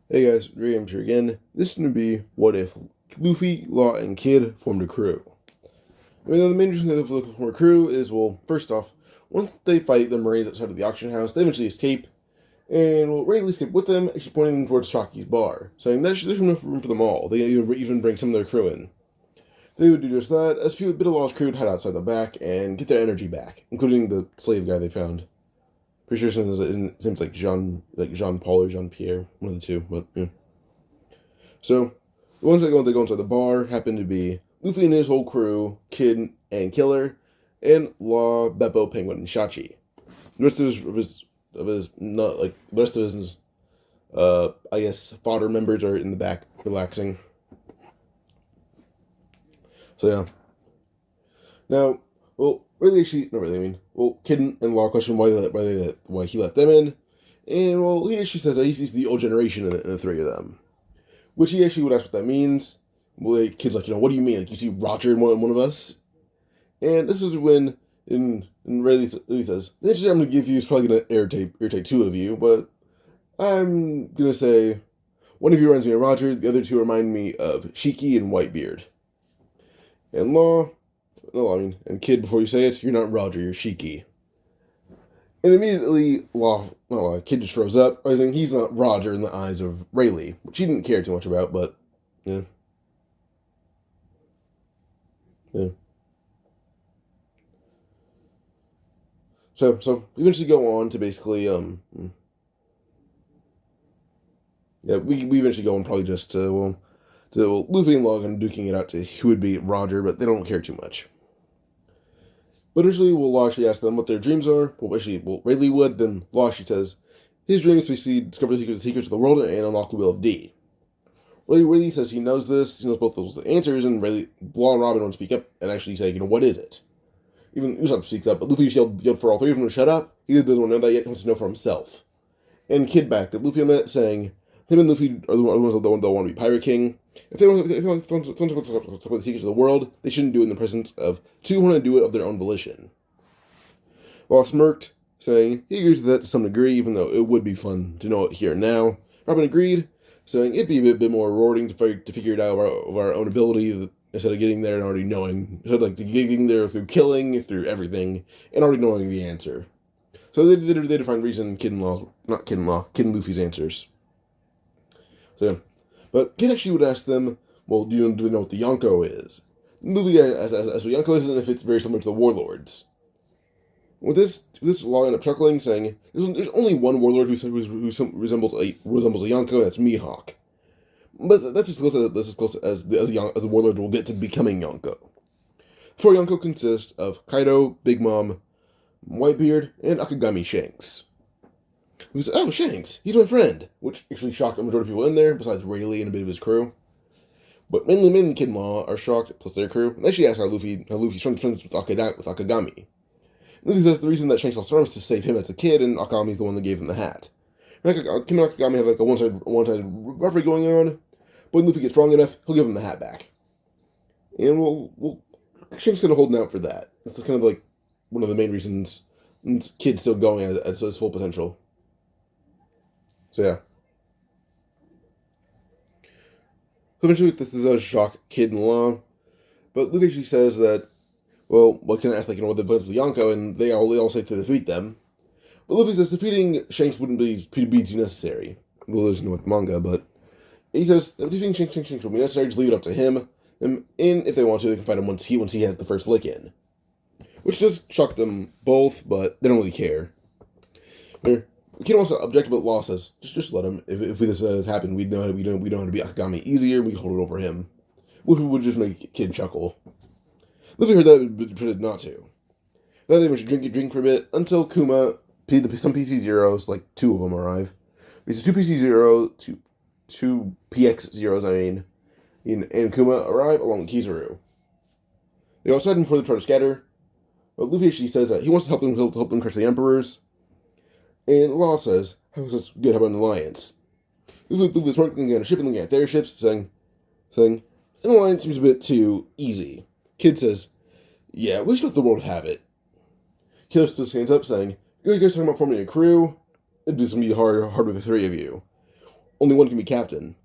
Hey guys, Rams here again. This is going to be what if Luffy, Law, and Kid formed a crew. I mean, the main reason they form a crew is, well, first off, once they fight the Marines outside of the auction house, they eventually escape, and will Rayleigh escape with them, actually pointing them towards Shockey's bar, saying there's enough room for them all. They even bring some of their crew in. They would do just that, as a bit of Law's crew would head outside the back and get their energy back, including the slave guy they found. Pretty sure it seems like Jean Paul or Jean Pierre, one of the two, but yeah. So, the ones that go inside the bar happen to be Luffy and his whole crew, Kid and Killer, and Law, Beppo, Penguin, and Shachi. The rest of his not like the rest of his I guess fodder members are in the back relaxing. So yeah. Now, well, really, not really. I mean, well, Kid and Law question why he let them in, and well, he actually says that he sees the old generation in the three of them. Which he actually would ask what that means. Well, the kid's like, what do you mean? Like, you see Roger in one of us? And this is when, in Riley says, the answer I'm going to give you is probably going to irritate two of you, but I'm going to say one of you reminds me of Roger, the other two remind me of Shiki and Whitebeard. And and Kid, before you say it, you're not Roger, you're Shiki. And immediately, Kid just throws up, realizing he's not Roger in the eyes of Rayleigh, which he didn't care too much about, but, yeah. Yeah. So we eventually go on to basically, yeah, we eventually go on probably just to Luffy and Logan duking it out to who would be Roger, but they don't care too much. But initially, we'll actually ask them what their dreams are. Rayleigh would, then Law actually says his dream is to basically discover the secrets of the world and unlock the will of D. Rayleigh says he knows this, he knows both those answers, and Law and Robin won't speak up and actually say, what is it? Even Usopp speaks up, but Luffy yelled for all three of them to shut up. He doesn't want to know that yet, he wants to know for himself. And Kid backed up Luffy on that, saying him and Luffy are the ones that don't want to be Pirate King. If they want to talk about the secrets of the world, they shouldn't do it in the presence of two who want to do it of their own volition. Law smirked, saying he agrees with that to some degree, even though it would be fun to know it here and now. Robin agreed, saying it'd be a bit more rewarding to figure it out of our own ability instead of getting there and already knowing. Instead of like getting there through killing, through everything, and already knowing the answer. So they define reason Kid and Luffy's answers. So yeah. But Kid actually would ask them, well, do they know what the Yonko is? Luffy as what Yonko is, and if it's very similar to the Warlords. With this Law ended up chuckling, saying, "There's only one warlord who resembles a Yonko, and that's Mihawk. But that's as close as the warlord will get to becoming Yonko. Four Yonko consist of Kaido, Big Mom, Whitebeard, and Akagami Shanks. He said, "Oh, Shanks, he's my friend," which actually shocked a majority of people in there, besides Rayleigh and a bit of his crew. But mainly Kid and Law are shocked, plus their crew, and they actually ask how Luffy's friends with Akagami. Luffy says the reason that Shanks lost arms was to save him as a kid, and Akami's the one that gave him the hat. Kim and Akagami have like a one-sided rivalry going on, but when Luffy gets strong enough, he'll give him the hat back. And Shanks kind of holding out for that. It's kind of like one of the main reasons Kid's still going at his full potential. So yeah. So eventually this is a shock Kid and Law, but Luffy actually says that, well, what can I act like, what the plans with Yonko, and they all say to defeat them. But Luffy says defeating Shanks wouldn't be too necessary. Well, there's no manga, but he says defeating Shanks will be necessary, just leave it up to him, and if they want to, they can fight him once he has the first lick in. Which does shock them both, but they don't really care. Kid wants to object, but Law says, just let him. If this has happened, we know how to beat Akagami easier, we can hold it over him. Which would just make Kid chuckle. Luffy heard that, but pretended not to. Then they were drink for a bit, until Kuma, some PC Zeros, like two of them arrive. These are two PC Zeros, two PX Zeros, and Kuma arrive along with Kizaru. They go outside before they try to scatter, but Luffy actually says that he wants to help them crush the Emperors. And Law says, "How's this good? How about an alliance?" Luffy is looking at a ship and looking at their ships, saying, an alliance seems a bit too easy. Kid says, "Yeah, we should let the world have it." Killer still stands up, saying, "You guys talking about forming a crew? It'd be hard with the three of you." only one can be captain.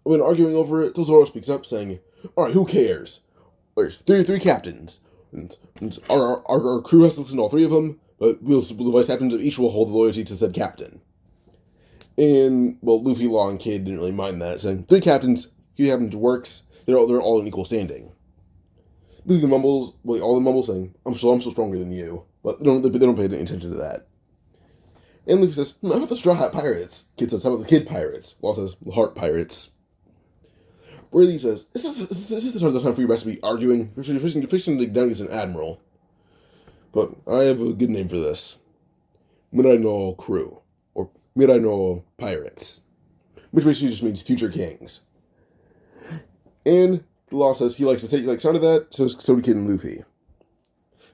When arguing over it, Zoro speaks up, saying, "Alright, who cares? There's three captains. And our crew has to listen to all three of them, but the vice captains of each will hold the loyalty to said captain." And, well, Luffy, Law, and Kid didn't really mind that, saying, three captains works, they're all in equal standing. Luffy mumbles, well, all the mumbles saying, I'm so stronger than you. But they don't pay any attention to that. And Luffy says, how about the Straw Hat Pirates? Kid says, how about the Kid Pirates? Law says, the Heart Pirates. Worthy says, is this the time for you guys to be arguing? You're fixing to down against an admiral. But I have a good name for this. Mirai no Crew. Or Mirai no Pirates. Which basically just means future kings. And the Law says he likes the sound of that, so do Kid and Luffy.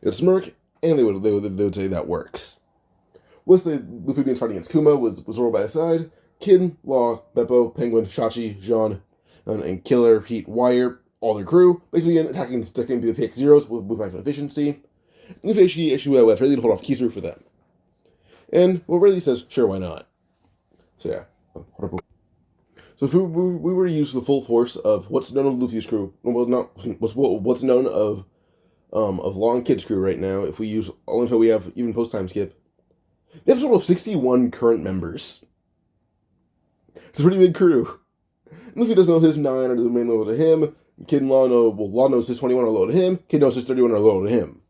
They smirk, and they would say that works. Luffy being fighting against Kuma was Zoro by his side. Kid, Law, Beppo, Penguin, Shachi, Jean, and Killer, Heat, Wire, all their crew, basically attacking the PX Zeros with maximum efficiency. Luffy actually left Rayleigh to hold off Kizaru for them. And, well, Rayleigh says, sure, why not? So, yeah. So if we were to use the full force of what's known of Luffy's crew, well, not what's known of Law and Kid's crew right now, if we use all info we have, even post-time skip, they have a total of 61 current members. It's a pretty big crew. Luffy doesn't know his 9 are the main loyal to him. Kid and Law know, well, Law knows his 21 are loyal to him. Kid knows his 31 are loyal to him.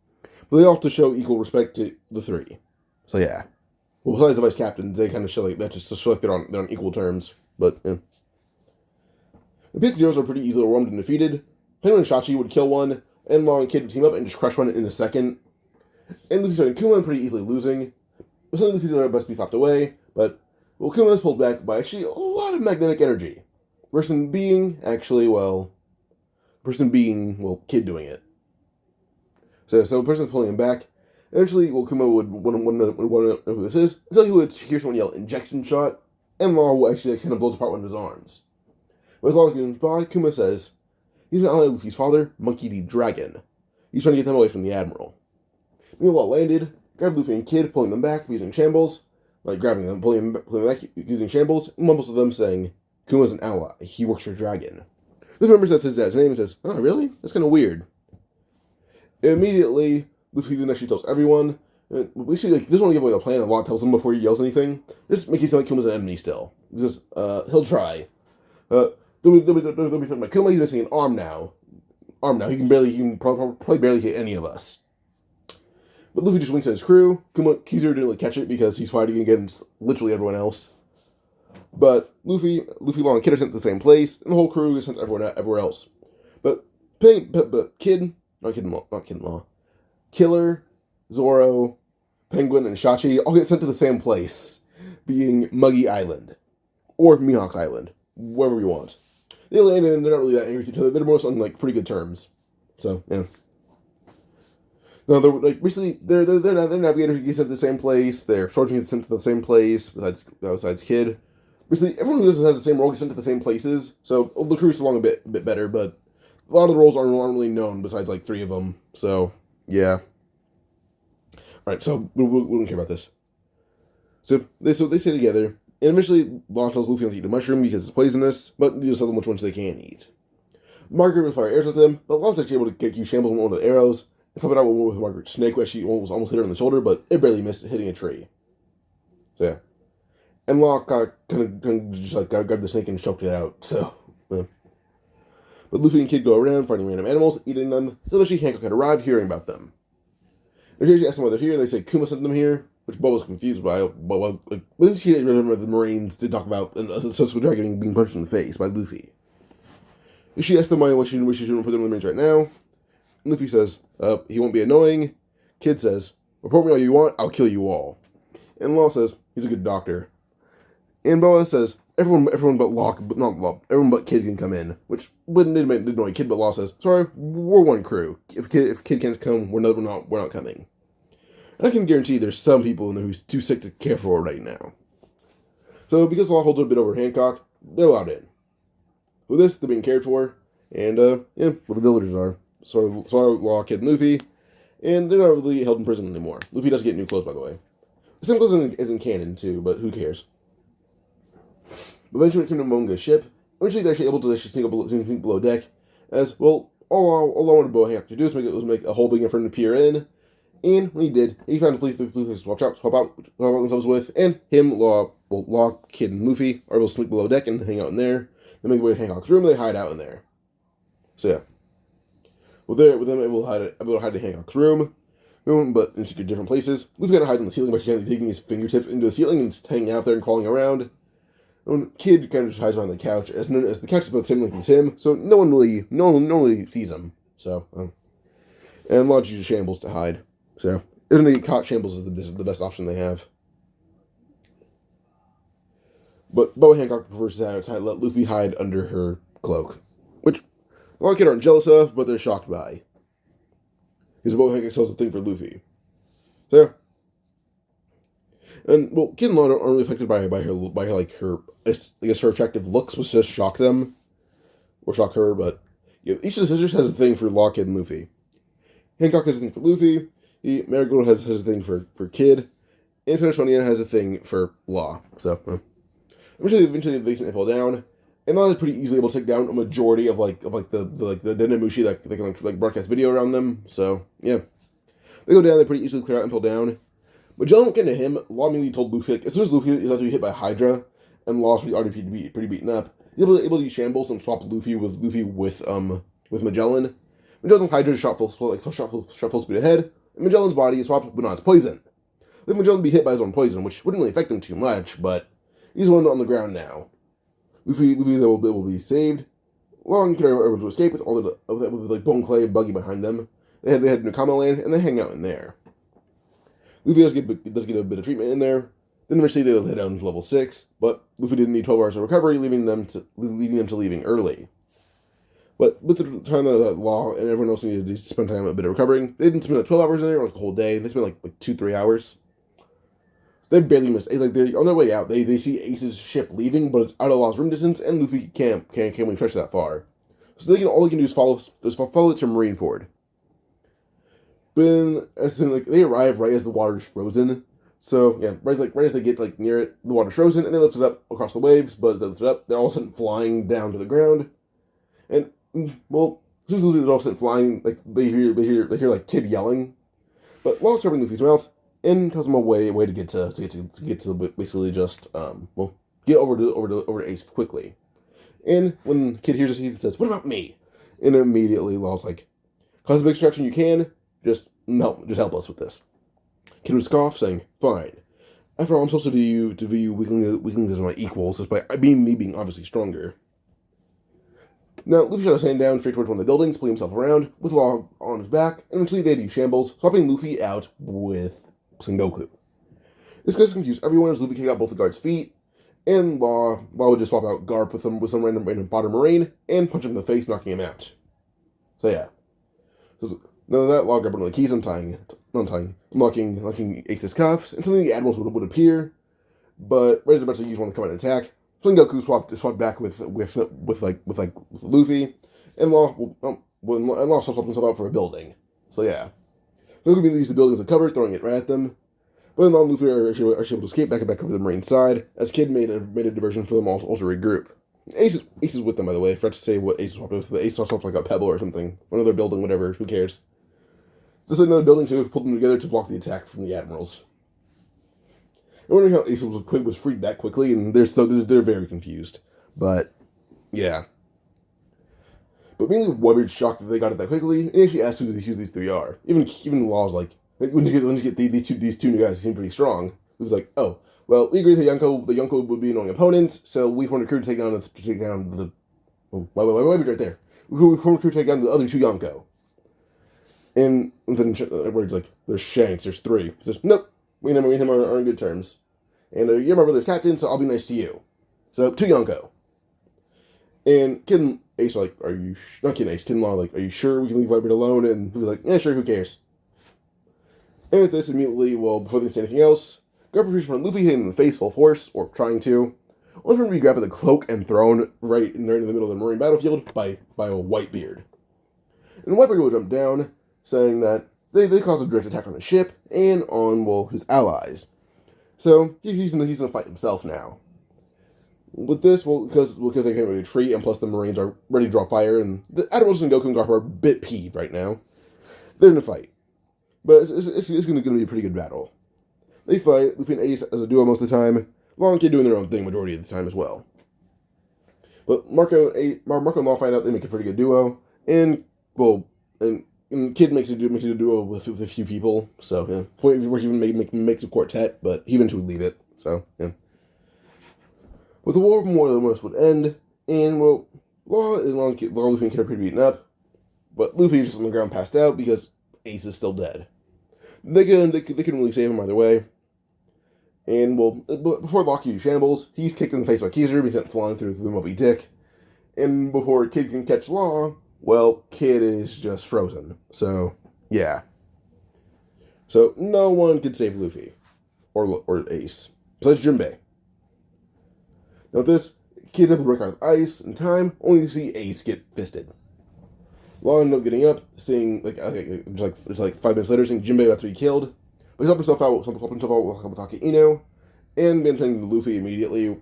But they all have to show equal respect to the 3. So yeah. Well, besides the vice captains, they kind of show like that just to show like they're on equal terms. But yeah. The Pit Zeros are pretty easily overwhelmed and defeated. Penguin and Shachi would kill one, and Law and Kid would team up and just crush one in a second. And Luffy started Kuma pretty easily losing. But suddenly Luffy's best be stopped away, but well, Kuma is pulled back by actually a lot of magnetic energy. Person being, Kid doing it. So the person pulling him back. Eventually, well, Kuma would want to know who this is, until he would hear someone yell, injection shot, and Law actually kind of blows apart one of his arms. But as Law is getting by, Kuma says, he's an ally of Luffy's father, Monkey D. Dragon. He's trying to get them away from the Admiral. Meanwhile, Law landed, grabbed Luffy and Kid, pulling them back using shambles, like grabbing them, pulling them back using shambles, and mumbles to them saying, Kuma's an ally, he works for Dragon. Luffy remembers that's his dad's name and says, oh, really? That's kind of weird. Immediately, Luffy then actually tells everyone, we see, like, doesn't want to give away the plan, and Law tells him before he yells anything, just make it sound like Kuma's an enemy still. Just, he'll try. Don't be talking about Kuma, he's missing an arm now. He can probably barely hit any of us. But Luffy just winks at his crew. Kizaru didn't really catch it because he's fighting against literally everyone else. But Luffy, Law, and Kid are sent to the same place, and the whole crew is sent everywhere else. But Kid, Law, Killer, Zoro, Penguin, and Shachi all get sent to the same place, being Muggy Island. Or Mihawk's Island. Wherever you want. They land and they're not really that angry with each other. They're most on like pretty good terms. So, yeah. No, they're like basically their navigators get sent to the same place. Their swordsmen get sent to the same place. Besides Kid, basically everyone who has the same role gets sent to the same places. So the crew's along a bit better, but a lot of the roles aren't really known besides like 3 of them. So yeah. All right, so we don't care about this. So they stay together, and eventually Law tells Luffy not to eat a mushroom because it's poisonous, but you tell them which ones they can eat. Margaret will fire arrows at them, but Law's actually able to use shambles on one of the arrows. And something out with Margaret's snake, where she almost hit her in the shoulder, but it barely missed hitting a tree. So yeah. And Law kind of just like grabbed the snake and choked it out. So yeah. But Luffy and Kid go around finding random animals, eating them, so eventually Hancock had arrived, hearing about them. They're here to ask them why they're here, and they say Kuma sent them here, which Bob was confused by. But when she remember the Marines did talk about an successful dragon being punched in the face by Luffy. She asked them why she shouldn't put them in the Marines right now. Luffy says, he won't be annoying. Kid says, report me all you want, I'll kill you all. And Law says, he's a good doctor. And Boa says, everyone but Kid can come in, which wouldn't annoy Kid, but Law says, sorry, we're one crew. If Kid can't come, we're not coming. And I can guarantee there's some people in there who's too sick to care for right now. So because Law holds a bit over Hancock, they're allowed in. With this, they're being cared for, and the villagers are. So Law, Kid, and Luffy, and they're not really held in prison anymore. Luffy does get new clothes, by the way. The same clothes isn't canon, too, but who cares? But eventually, when it came to Monga's ship, eventually they're actually able to sneak below deck. As well, all I wanted Bohancock to do was make a hole big enough for him to peer in. And when he did, he found a police to swap out themselves with, and him, Law, Kid, and Luffy are able to sneak below deck and hang out in there. They make their way to Hancock's room, and they hide out in there. So yeah. With them able to hide in Hancock's room, but in secret different places. Luffy kind of hides on the ceiling by kind of digging his fingertips into the ceiling and hanging out there and crawling around. And Kid kind of just hides behind the couch, as the couch is about the same length as him, so no one really sees him. So, and Law uses Shambles to hide. So, if they get caught, Shambles is the best option they have. But Boa Hancock prefers to let Luffy hide under her cloak, which a lot of kids aren't jealous of, but they're shocked by. Because Boa Hancock sells the thing for Luffy. So, and well, Kid and Law aren't really affected by her attractive looks, which just shock them or shock her. But each of the sisters has a thing for Law, Kid, and Luffy. Hancock has a thing for Luffy. Marigold has a thing for Kid, and Sonia has a thing for Law. So eventually they fall down, and Law is pretty easily able to take down a majority of the Dendemushi that they can broadcast video around them. So yeah, they go down. They pretty easily clear out and fall down. Magellan won't get into him. Law immediately told Luffy, as soon as Luffy is about to be hit by Hydra, and Law's already pretty beaten up, he's able to use Shambles and swap Luffy with Magellan. Magellan's Hydra shot full speed ahead, and Magellan's body is swapped, but not his poison. Let Magellan be hit by his own poison, which wouldn't really affect him too much, but he's one on the ground now. Luffy is able to be saved. Law and Kid are able to escape with Bone Clay and Buggy behind them. They had Nakama Land, and they hang out in there. Luffy does get a bit of treatment in there. Then eventually they head down to level 6, but Luffy didn't need 12 hours of recovery, leaving them to leaving early. But with the time that Law and everyone else needed to spend time a bit of recovering, they didn't spend 12 hours in there, a whole day. They spent 2-3 hours. They barely missed. They're on their way out. They see Ace's ship leaving, but it's out of Law's room distance, and Luffy can't really stretch that far. So all they can do is follow it to Marineford. But they arrive right as the water's frozen. So yeah, right as they get near it, the water's frozen, and they lift it up across the waves. But as they lift it up, they're all of a sudden flying down to the ground. And well, as soon as they're all of a sudden flying, they hear Kid yelling. But Law's covering Luffy's mouth and tells him a way to get to basically just get over to Ace quickly. And when Kid hears this, he says, "What about me?" And immediately Law's like, "Cause a big distraction you can. Just help us with this." Kid would scoff, saying, "Fine. After all, I'm supposed to view you weaklings as my equals, despite me being obviously stronger." Now, Luffy shot his hand down straight towards one of the buildings, pulling himself around, with Law on his back, and eventually they'd use Shambles, swapping Luffy out with Sengoku. This gets confused everyone as Luffy kicked out both the guards' feet, and Law would just swap out Garp with some random bottom marine, and punch him in the face, knocking him out. So yeah. None of that, Law grabbed one of the keys, unlocking Ace's cuffs, and suddenly the admirals would appear. But right as they're about to use one to come out and attack, Sengoku swapped back with Luffy, and Law swapped himself out for a building. So yeah, Sengoku leaves the building as a cover, throwing it right at them. But then Law and Luffy are actually able to escape back over the marine side, as Kid made a diversion for them also regroup. Ace is with them, by the way. I forgot to say what Ace swapped with, but Ace swapped a pebble or something. Another building, whatever, who cares? Just another building, so we pulled them together to block the attack from the admirals. I'm wondering how Ace was freed that quickly, and they're very confused. But yeah. But mainly Whitebeard's shocked that they got it that quickly, and he actually asked who these three are. Even Law's like, when you get these two new guys, they seem pretty strong. He was like, oh, well, we agree that the Yonko would be annoying opponents, so we formed a crew to take down the Whitebeard right there. We formed a crew to take down the other two Yonko. And then Whitebeard's like, there's Shanks, there's three. He says, nope, me and him are on good terms. And you're my brother's captain, so I'll be nice to you. So, two Yonko. And Kid and Ace are like, not Kid and Ace, Kid and Law are like, are you sure we can leave Whitebeard alone? And he's like, yeah, sure, who cares? And with this, immediately, before they say anything else, Garp reaches for Luffy, hitting him in the face full force, or trying to, only for him to be grabbed by the cloak and thrown right in the middle of the marine battlefield by a Whitebeard. And Whitebeard will jump down, saying that they caused a direct attack on the ship and on, his allies. So he's gonna fight himself now. With this, because they can't retreat, and plus the Marines are ready to draw fire, and the Admirals and Goku and Garp are a bit peeved right now. They're in a fight, but it's going to be a pretty good battle. They fight. Luffy and Ace as a duo most of the time. Law and Kid doing their own thing majority of the time as well. But Marco and Law find out they make a pretty good duo, and Kid makes a duo with a few people. So yeah, where he even makes a quartet, but he eventually would leave it. So yeah. With the war, more or less would end, and well, Law, Luffy and Kid are pretty beaten up, but Luffy is just on the ground passed out because Ace is still dead. They couldn't really save him either way. And well, before Lockheed shambles, he's kicked in the face by Kizaru because flying through the Moby Dick. And before Kid can catch Law, well, Kid is just frozen. So yeah. So no one could save Luffy or Ace besides Jinbei. Now with this, Kid's able to break out of ice in time, only to see Ace get fisted. Law ended up getting up, seeing it's like 5 minutes later, seeing Jinbei about to be killed. But he helped himself out with Haki Ino, and began turning to Luffy immediately,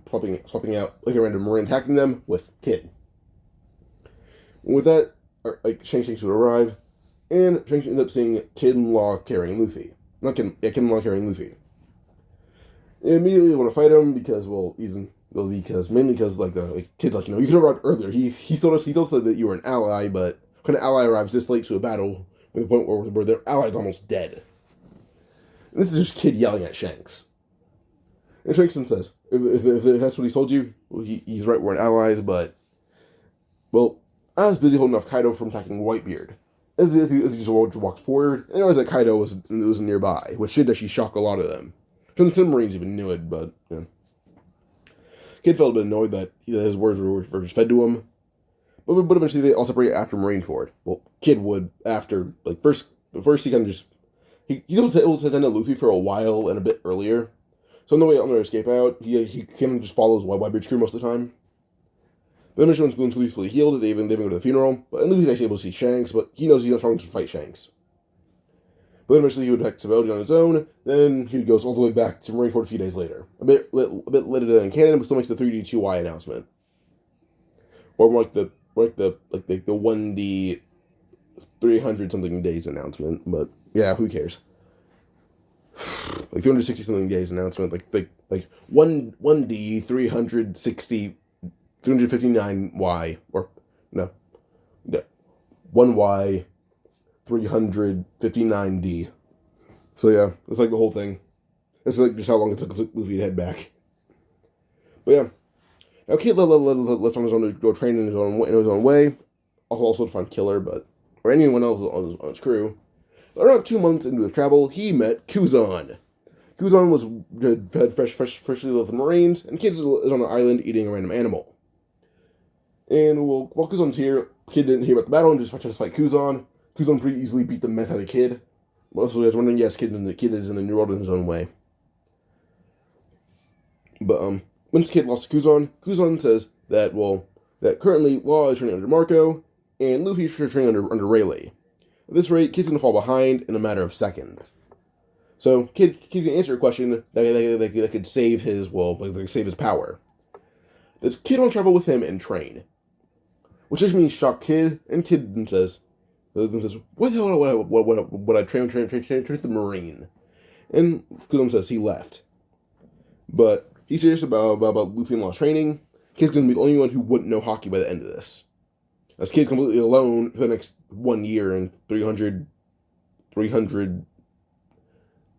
swapping out like a random Marine, attacking them with Kid. With that, Shanks would arrive, and Shanks ended up seeing Kid and Law carrying Luffy. Kid and Law carrying Luffy. And immediately they want to fight him because mainly because Kid's like, you could have arrived earlier. He told us that you were an ally, but when an ally arrives this late to a battle, to the point where their ally's almost dead. And this is just Kid yelling at Shanks. And Shanks says, if that's what he told you, well, he's right, we're allies, but, well, I was busy holding off Kaido from attacking Whitebeard. As he just walks forward, and realized that Kaido was nearby, which should actually shock a lot of them. Some of the Marines even knew it, but, yeah. Kid felt a bit annoyed that his words were just fed to him. But eventually they all separate after Marineford. Well, Kid would after, first he kind of just... He's able to attend to Luffy for a while and a bit earlier. So on the way to escape out, he kind of just follows Whitebeard's crew most of the time. But eventually once Luffy's fully healed, they even go to the funeral. But Luffy's actually able to see Shanks, but he knows he's not strong to fight Shanks. But eventually he would attack Sabaody on his own, then he goes all the way back to Marineford a few days later. A bit later than canon, but still makes the 3D2Y announcement. Or more like the 1D 300 something days announcement, but yeah, who cares? 360 something days announcement, like 1D 359Y, or no 1Y 359D. So yeah, it's like the whole thing. It's like just how long it took Luffy to head back. But yeah. Now, Kid left on his own to go train in his own way, also to find Killer, or anyone else on his crew. But around 2 months into his travel, he met Kuzan. Kuzan had freshly left the Marines, and Kid is on an island eating a random animal. And while Kuzan's here, Kid didn't hear about the battle and just tried to fight Kuzan. Kuzan pretty easily beat the mess out of Kid. Also, I was wondering, yes, Kid is in the New World in his own way. But once Kid lost to Kuzan says that currently Law is training under Marco, and Luffy is training under Rayleigh. At this rate, Kid's going to fall behind in a matter of seconds. So Kid can answer a question that could save his save his power. Does Kid want to travel with him and train? Which actually means shock Kid, and Kid then says, what the hell would I train with the Marine? And Kuzan says he left. But he's serious about Luffy and Law's training. Kid's going to be the only one who wouldn't know hockey by the end of this. As Kid's completely alone for the next 1 year and 300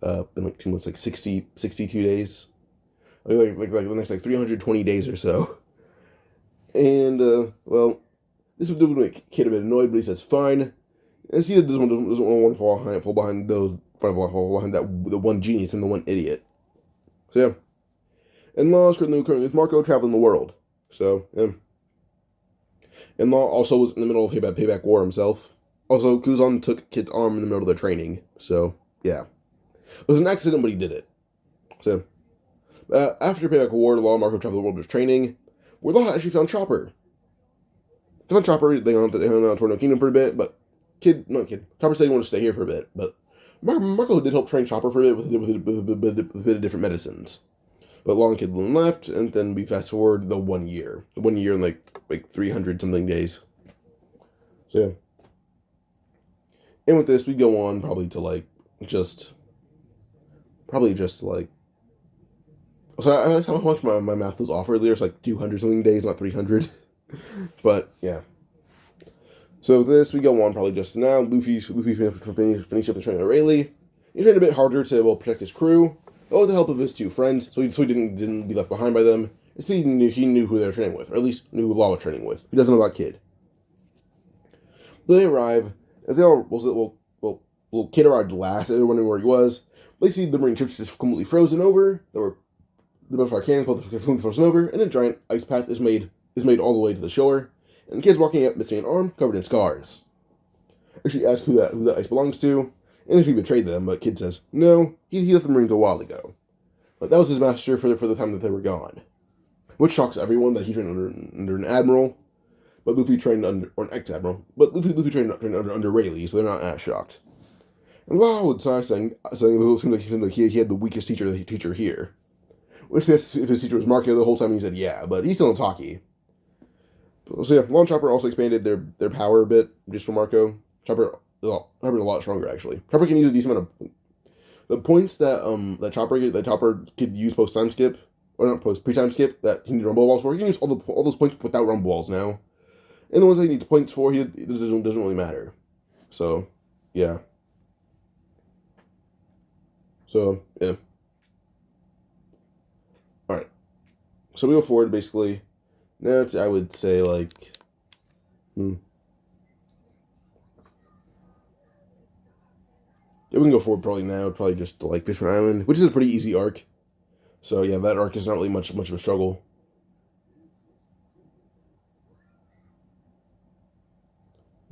in 2 months, 62 days. Like the next 320 days or so. And, this would make Kid a bit annoyed, but he says fine. As he doesn't want to fall behind the one genius and the one idiot. So yeah. And Law is currently with Marco traveling the world. So, yeah. And Law also was in the middle of Payback War himself. Also, Kuzan took Kid's arm in the middle of their training. So, yeah. It was an accident, but he did it. So, after Payback War, Law and Marco traveled the world with training, where Law actually found Chopper. They found Chopper, they hung out Torno Kingdom for a bit, but Chopper said he wanted to stay here for a bit, but Marco did help train Chopper for a bit with a bit of different medicines. But Law and Kid Balloon left, and then we fast forward the 1 year. The 1 year in like 300 something days. So yeah. And with this, we go on probably to like just like. So I realized how much my math was off earlier. It's like 200 something days, not 300. But yeah. So with this, we go on probably just now. Luffy finish up the training of Rayleigh. He trained a bit harder to protect his crew, but with the help of his two friends, so he didn't be left behind by them. So he knew who they were training with, or at least knew who Law was training with. He doesn't know about Kid. But they arrive as they all Kid arrived last. They were wondering where he was. They see the marine ships just completely frozen over. There were the butterfly cannon completely frozen over, and a giant ice path is made all the way to the shore. And Kid's walking up, missing an arm, covered in scars. She asks who that ice belongs to, and if he betrayed them, but Kid says, no, he left the Marines a while ago. But that was his master for the time that they were gone. Which shocks everyone that he trained under an admiral, but Luffy trained under, or an ex-admiral, but Luffy trained under Rayleigh, so they're not as shocked. And Law would sigh, saying it seemed like he had the weakest teacher here. Which if his teacher was Marco the whole time, he said yeah, but he's still in Taki. So yeah, Law and Chopper also expanded their power a bit, just for Marco. Chopper is a lot stronger, actually. Chopper can use a decent amount of... The points that Chopper could use post-time skip, or not pre-time skip, that he needed rumble balls for, he can use all those points without rumble balls now. And the ones that he needs points for, it doesn't really matter. So, yeah. So, yeah. Alright. So we go forward, basically. Now, I would say, like... Yeah, we can go forward probably now, probably just to, like, Fishman Island, which is a pretty easy arc. So, yeah, that arc is not really much of a struggle.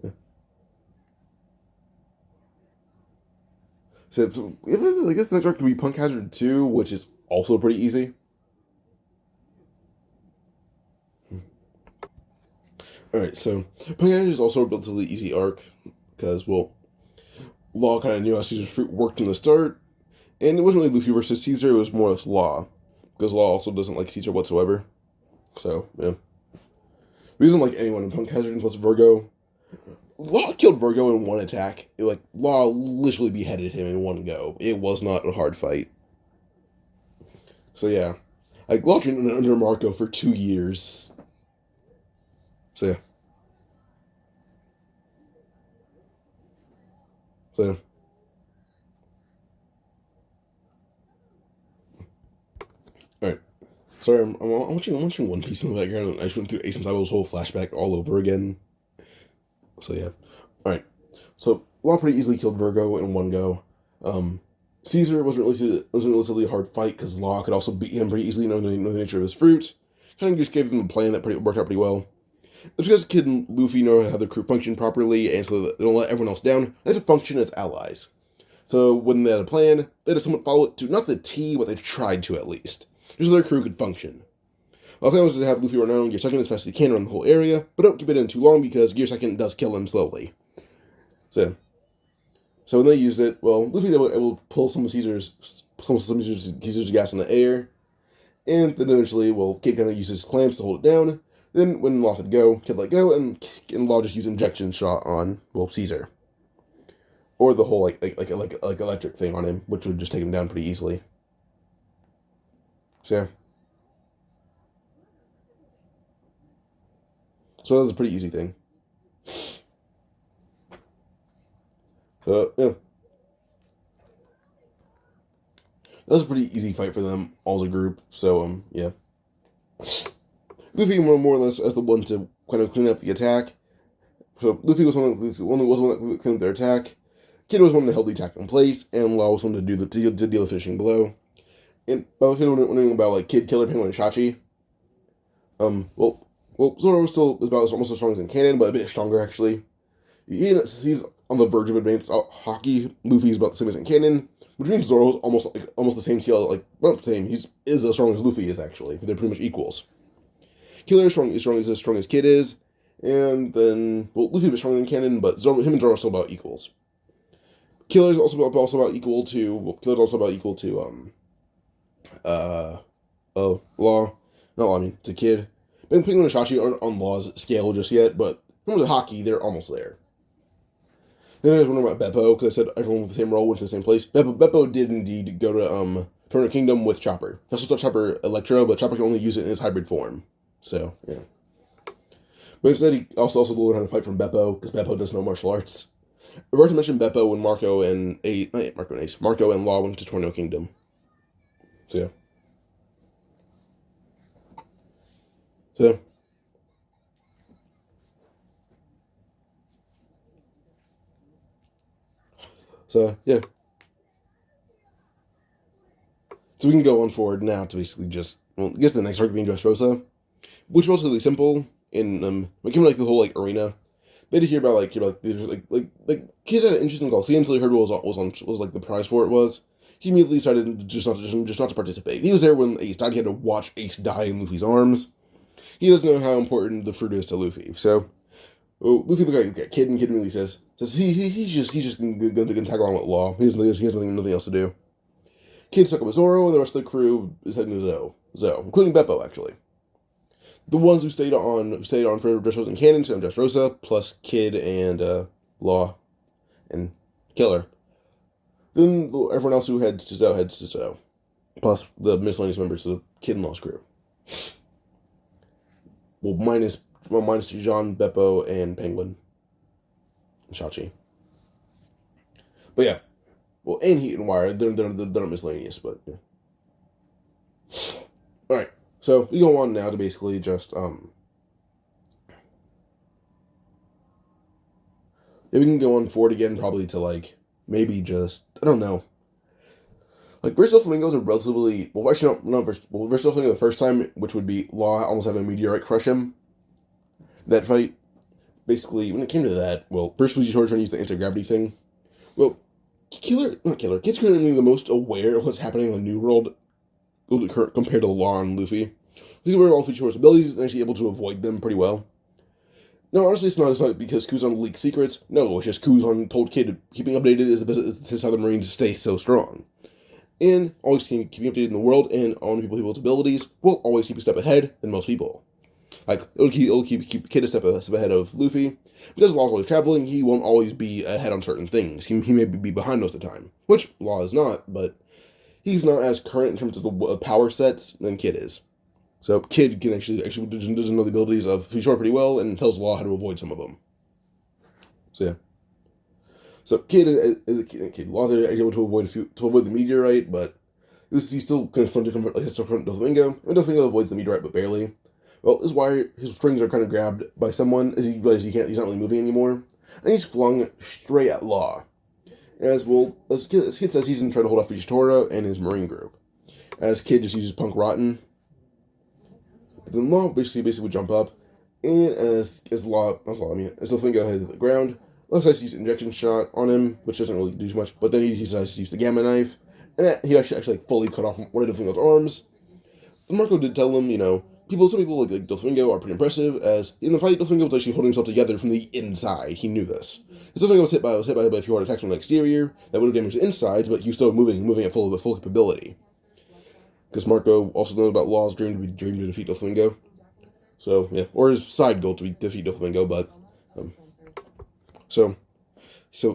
Yeah. So, I guess the next arc would be Punk Hazard 2, which is also pretty easy. Alright, so Punk Hazard is also a relatively easy arc, because, well, Law kind of knew how Caesar's fruit worked from the start, and it wasn't really Luffy versus Caesar, it was more or less Law, because Law also doesn't like Caesar whatsoever. So, yeah. He doesn't like anyone in Punk Hazard plus Virgo. Law killed Virgo in one attack. Law literally beheaded him in one go. It was not a hard fight. So, yeah. Law trained under Marco for 2 years. So, yeah. So, alright. Sorry, I'm watching One Piece in the background, and I just went through Ace and Cyber's whole flashback all over again. So, yeah. Alright. So, Law pretty easily killed Virgo in one go. Caesar wasn't really a hard fight, because Law could also beat him pretty easily, knowing the nature of his fruit. Kind of just gave him a plan that worked out pretty well. It's because Kid and Luffy know how the crew function properly, and so that they don't let everyone else down. They have to function as allies. So when they had a plan, they had to somewhat follow it to not the T, but they tried to at least. Just so their crew could function. The plan was to have Luffy run around Gear 2nd as fast as he can around the whole area, but don't keep it in too long because Gear 2nd does kill him slowly. So when they used it, well, Luffy was able to pull some of Caesar's gas in the air, and then eventually, well, Kid kind of uses clamps to hold it down. Then, when Law said go, Kid let go, and Law just used injection shot on, well, Caesar. Or the whole, like electric thing on him, which would just take him down pretty easily. So, yeah. So, that was a pretty easy thing. So, yeah. That was a pretty easy fight for them, all as a group, so, yeah. Luffy more or less as the one to kind of clean up the attack. So Luffy was one that cleaned up their attack. Kid was one that held the attack in place, and Law was one to deal the finishing blow. And if you're wondering about Kid, Killer, Penguin, and Shachi, Zoro still is about almost as strong as in canon, but a bit stronger actually. He's on the verge of advanced hockey. Luffy's about the same as in canon, which means Zoro's almost the same TL. Not the same. He's as strong as Luffy is actually. They're pretty much equals. Killer is as strong as Kid is, and then Luffy's a bit stronger than canon, but him and Zoro are still about equals. Killer's also about equal to Law. Not Law, I mean, to Kid. And Penguin and Shachi aren't on Law's scale just yet, but in terms of hockey, they're almost there. Then I was wondering about Beppo, because I said everyone with the same role went to the same place. Beppo did indeed go to Tornado Kingdom with Chopper. He also taught Chopper Electro, but Chopper can only use it in his hybrid form. So, yeah. But instead, he also learned how to fight from Beppo, because Beppo does no martial arts. I forgot to mention Beppo when Marco and Law went to Tornado Kingdom. So, yeah. So, yeah. So we can go on forward now to basically just, well, I guess the next arc being Dressrosa, which was relatively simple in, like, like the whole, like, arena. They did hear about kids had an interesting goal. See, until he heard what was like the prize for it was. He immediately decided just not to participate. He was there when Ace died. He had to watch Ace die in Luffy's arms. He doesn't know how important the fruit is to Luffy. So, Luffy looked at Kid, and Kid immediately says he's just gonna tag along with Law. He has nothing else to do. Kid stuck up with Zoro, and the rest of the crew is heading to Zoe, including Beppo actually. The ones who stayed on Dressrosa and Cannon stayed on Dressrosa, plus Kid and Law and Killer. Then everyone else who heads to Zoe, plus the miscellaneous members of the Kid and Law's crew. Well, minus John, Beppo, and Penguin, and Shachi. But yeah, well, and Heat and Wire, they're not miscellaneous, but yeah. All right. So we go on now to basically just yeah, we can go on forward again probably to like maybe just I don't know. Like Versus Flamingos are relatively well actually not Versus Flamingo the first time, which would be Law almost having a meteorite crush him. That fight. Basically when it came to that, well, first Fujitora trying to use the anti-gravity thing. Well, Kid's currently the most aware of what's happening in the New World compared to Law and Luffy. He's aware of all Fujitora's abilities and actually able to avoid them pretty well. No, honestly, it's not because Kuzan leaked secrets. No, it's just Kuzan told Kid keeping updated is how the Marines stay so strong. And always keeping updated in the world and on people's abilities will always keep a step ahead than most people. Like, it'll keep Kid a step ahead of Luffy. Because Law's always traveling, he won't always be ahead on certain things. He may be behind most of the time. Which Law is not, but he's not as current in terms of the power sets than Kid is. So Kid can actually doesn't know the abilities of Fujitora pretty well and tells Law how to avoid some of them. So yeah. So Kid is a kid. Law's able to avoid the meteorite, but he's still confronted Doflamingo. And Doflamingo avoids the meteorite, but barely. Well, this is why his strings are kind of grabbed by someone as he realizes he's not really moving anymore, and he's flung straight at Law. As Kid says, he's gonna try to hold off Fujitora and his Marine group. As Kid just uses Punk Rotten. But then Law basically would jump up, and as Doflamingo headed to the ground, Law decides to use an injection shot on him, which doesn't really do too much. But then he decides to use the gamma knife, and that he actually fully cut off one of Doflamingo's arms. But Marco did tell him, some people like Doflamingo are pretty impressive, as in the fight, Doflamingo was actually holding himself together from the inside. He knew this. Doflamingo was hit by a few hard attacks from the exterior that would have damaged the insides, but he was still moving at full capability. Because Marco also knows about Law's dream to defeat Doflamingo. So, yeah. Or his side goal to defeat Doflamingo, but... So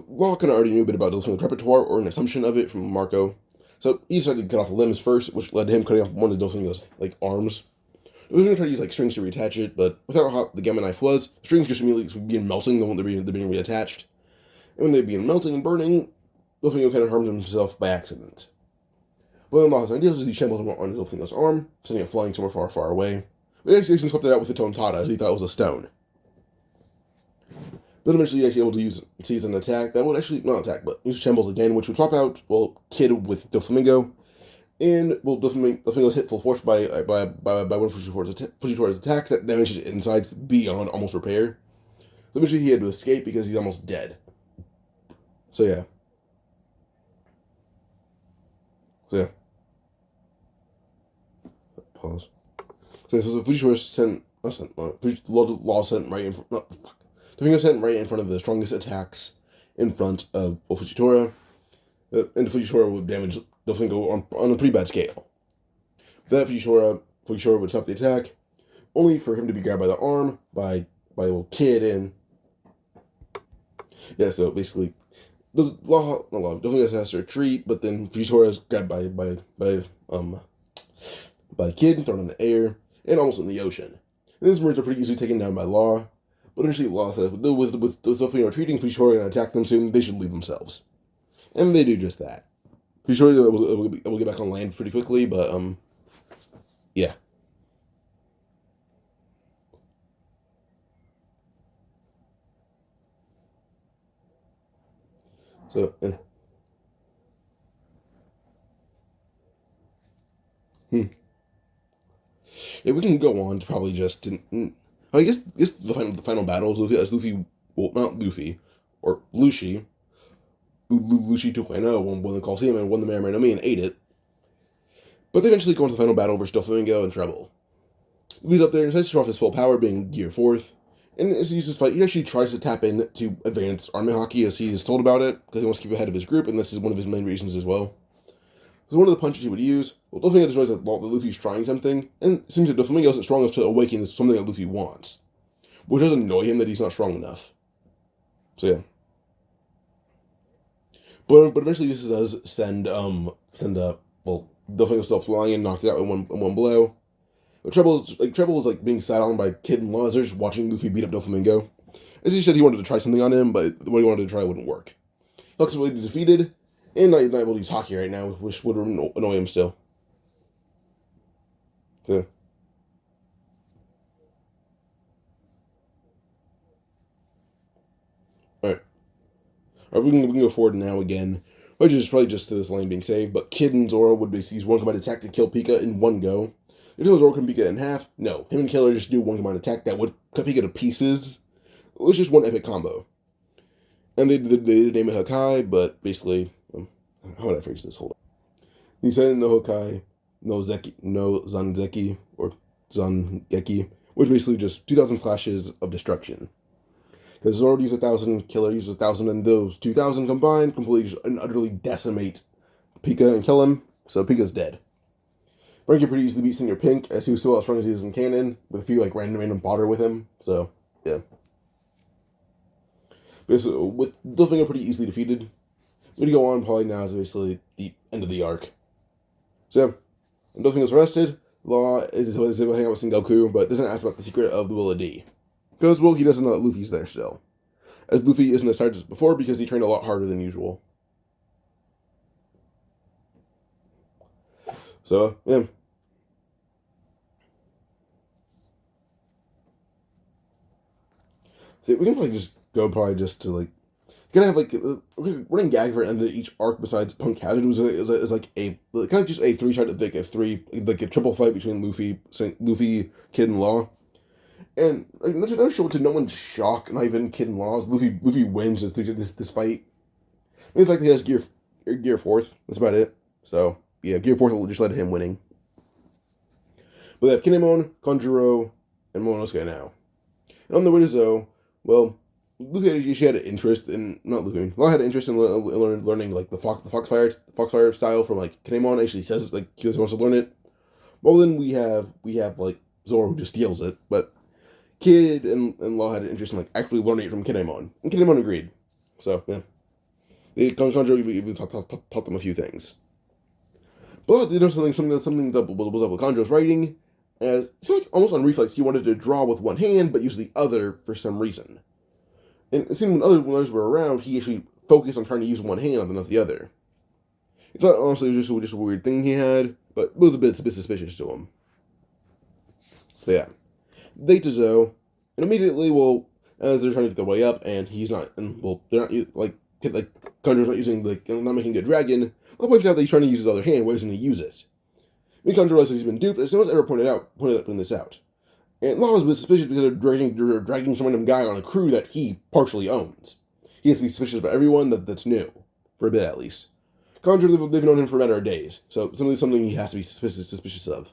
Law kind of already knew a bit about Doflamingo's repertoire, or an assumption of it from Marco. So he decided to cut off the limbs first, which led to him cutting off one of Doflamingo's, arms. He was going to try to use, strings to reattach it, but without how hot the gamma knife was, strings just immediately began melting the moment they're being reattached. And when they began melting and burning, Doflamingo kind of harmed himself by accident. But then Law's idea was he shambled him on Doflamingo's arm, sending it flying somewhere far, far away. But he actually swept it out with the Tontada, as he thought it was a stone. But eventually he was able to use an attack that would actually, not attack, but use Shambles again, which would swap out, Kid with Doflamingo. And, Doflamingo was hit full force by one of Fujitora's attacks that damaged his insides beyond almost repair. So eventually he had to escape because he's almost dead. So yeah. Pause. So Fujitora Law sent right in front. No, fuck. Doflamingo sent right in front of the strongest attacks in front of Fujitora, and Fujitora would damage Doflamingo on a pretty bad scale. That Fujitora would stop the attack, only for him to be grabbed by the arm by a little kid, and yeah, so basically Luffy has to retreat, but then Fujitora is grabbed by a kid, thrown in the air, and almost in the ocean. And these Marines are pretty easily taken down by Law, but eventually Law says, with Luffy retreating, Fujitora going to attack them soon, they should leave themselves. And they do just that. Fujitora will get back on land pretty quickly, but, yeah. So, yeah, we can go on to probably just. I guess the final battle is Luffy, well, not Luffy, or Lucy 2.0 won the Coliseum and won the Merry no Me and ate it. But they eventually go into the final battle versus Doflamingo and Treble. Leads up there and tries to show off his full power, being Gear 4th. And as he uses this fight, he actually tries to tap into advanced army hockey as he is told about it, because he wants to keep ahead of his group, and this is one of his main reasons as well. So one of the punches he would use, well, Doflamingo destroys that Luffy's trying something, and it seems that Doflamingo isn't strong enough to awaken something that Luffy wants. Which doesn't annoy him that he's not strong enough. So yeah. But eventually this does send Doflamingo still flying and knocked out in one blow. But Treble is like being sat on by Kid and Law as they're just watching Luffy beat up Doflamingo. As he said he wanted to try something on him, but what he wanted to try wouldn't work. Looks like he's defeated, and not able to use hockey right now, which would annoy him still. Yeah. Alright. We can go forward now again, which is probably just to this lane being saved, but Kid and Zoro would basically use one combined attack to kill Pika in one go. If Zoro can Pika in half, no. Him and Killer just do one combined attack that would cut Pika to pieces. It was just one epic combo. And they name it Hakai, but basically, how would I phrase this? Hold on. He said no Hakai, no Zanzeki, or Zangeki, which basically just 2,000 flashes of destruction. Because Zoro uses 1,000, Killer uses 1,000, and those 2,000 combined completely just and utterly decimate Pika and kill him, so Pika's dead. Frankie pretty easily beats Senior Pink, as he was still as strong as he is in canon, with a few like random fodder with him, so yeah. Basically, with Doflamingo pretty easily defeated, we're going to go on probably now is basically the end of the arc. So, when Doflamingo's arrested, Law is able to hang out with Sengoku, but doesn't ask about the secret of the Will of D. Because, well, he doesn't know that Luffy's there still. As Luffy isn't as tired as before because he trained a lot harder than usual. So, yeah. So we can probably just go to like, gonna have like running gag for end of each arc besides Punk Hazard is like a kind of just a three-shot like a triple fight between Luffy, Kid, and Law. And like, no show to no one's shock, not even Kid and Law's. Luffy wins this fight. I mean, the fact that he has gear 4th, that's about it. So yeah, gear 4th will just led to him winning. But they have Kinemon, Kanjuro, and Momonosuke now. And on the way to Zou, well, Luffy had an interest in Law had an interest in learning like the Foxfire style from like Kinemon. Actually says it's like he wants to learn it. Well, then we have like Zoro who just steals it, but Kid and Law had an interest in like actually learning it from Kinemon, and Kinemon agreed. So yeah, Kanjuro even taught them a few things. But you know something that was up with Kanjuro's writing. It's like almost on reflex, he wanted to draw with one hand, but use the other for some reason. And it seemed when others were around, he actually focused on trying to use one hand and not the other. He thought honestly it was just a weird thing he had, but it was a bit suspicious to him. So yeah, they to Zou, and immediately, well, as they're trying to get their way up, and he's not, and well, they're not like Kanjuro's not using not making a dragon. I'll point out that he's trying to use his other hand. Why doesn't he use it? I mean, Kanjuro realizes he's been duped, as no one's ever pointed this out. And Law is a bit suspicious because they're dragging some random guy on a crew that he partially owns. He has to be suspicious of everyone that's new, for a bit at least. Kanjuro, they've known him for a matter of days, so something he has to be suspicious of.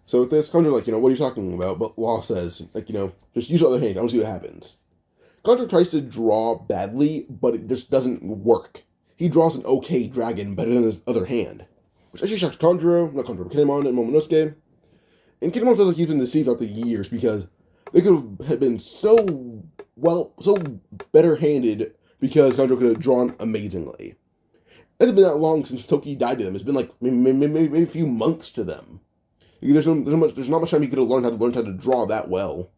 So with this, Kanjuro what are you talking about? But Law says, just use your other hand, I want to see what happens. Kanjuro tries to draw badly, but it just doesn't work. He draws an okay dragon better than his other hand. which actually shocks Kinemon and Momonosuke. And Kinemon feels like he's been deceived throughout the years because they could have been so better-handed because Kanjuro could have drawn amazingly. It hasn't been that long since Toki died to them. It's been like maybe a few months to them. There's not much time he could have learned how to draw that well.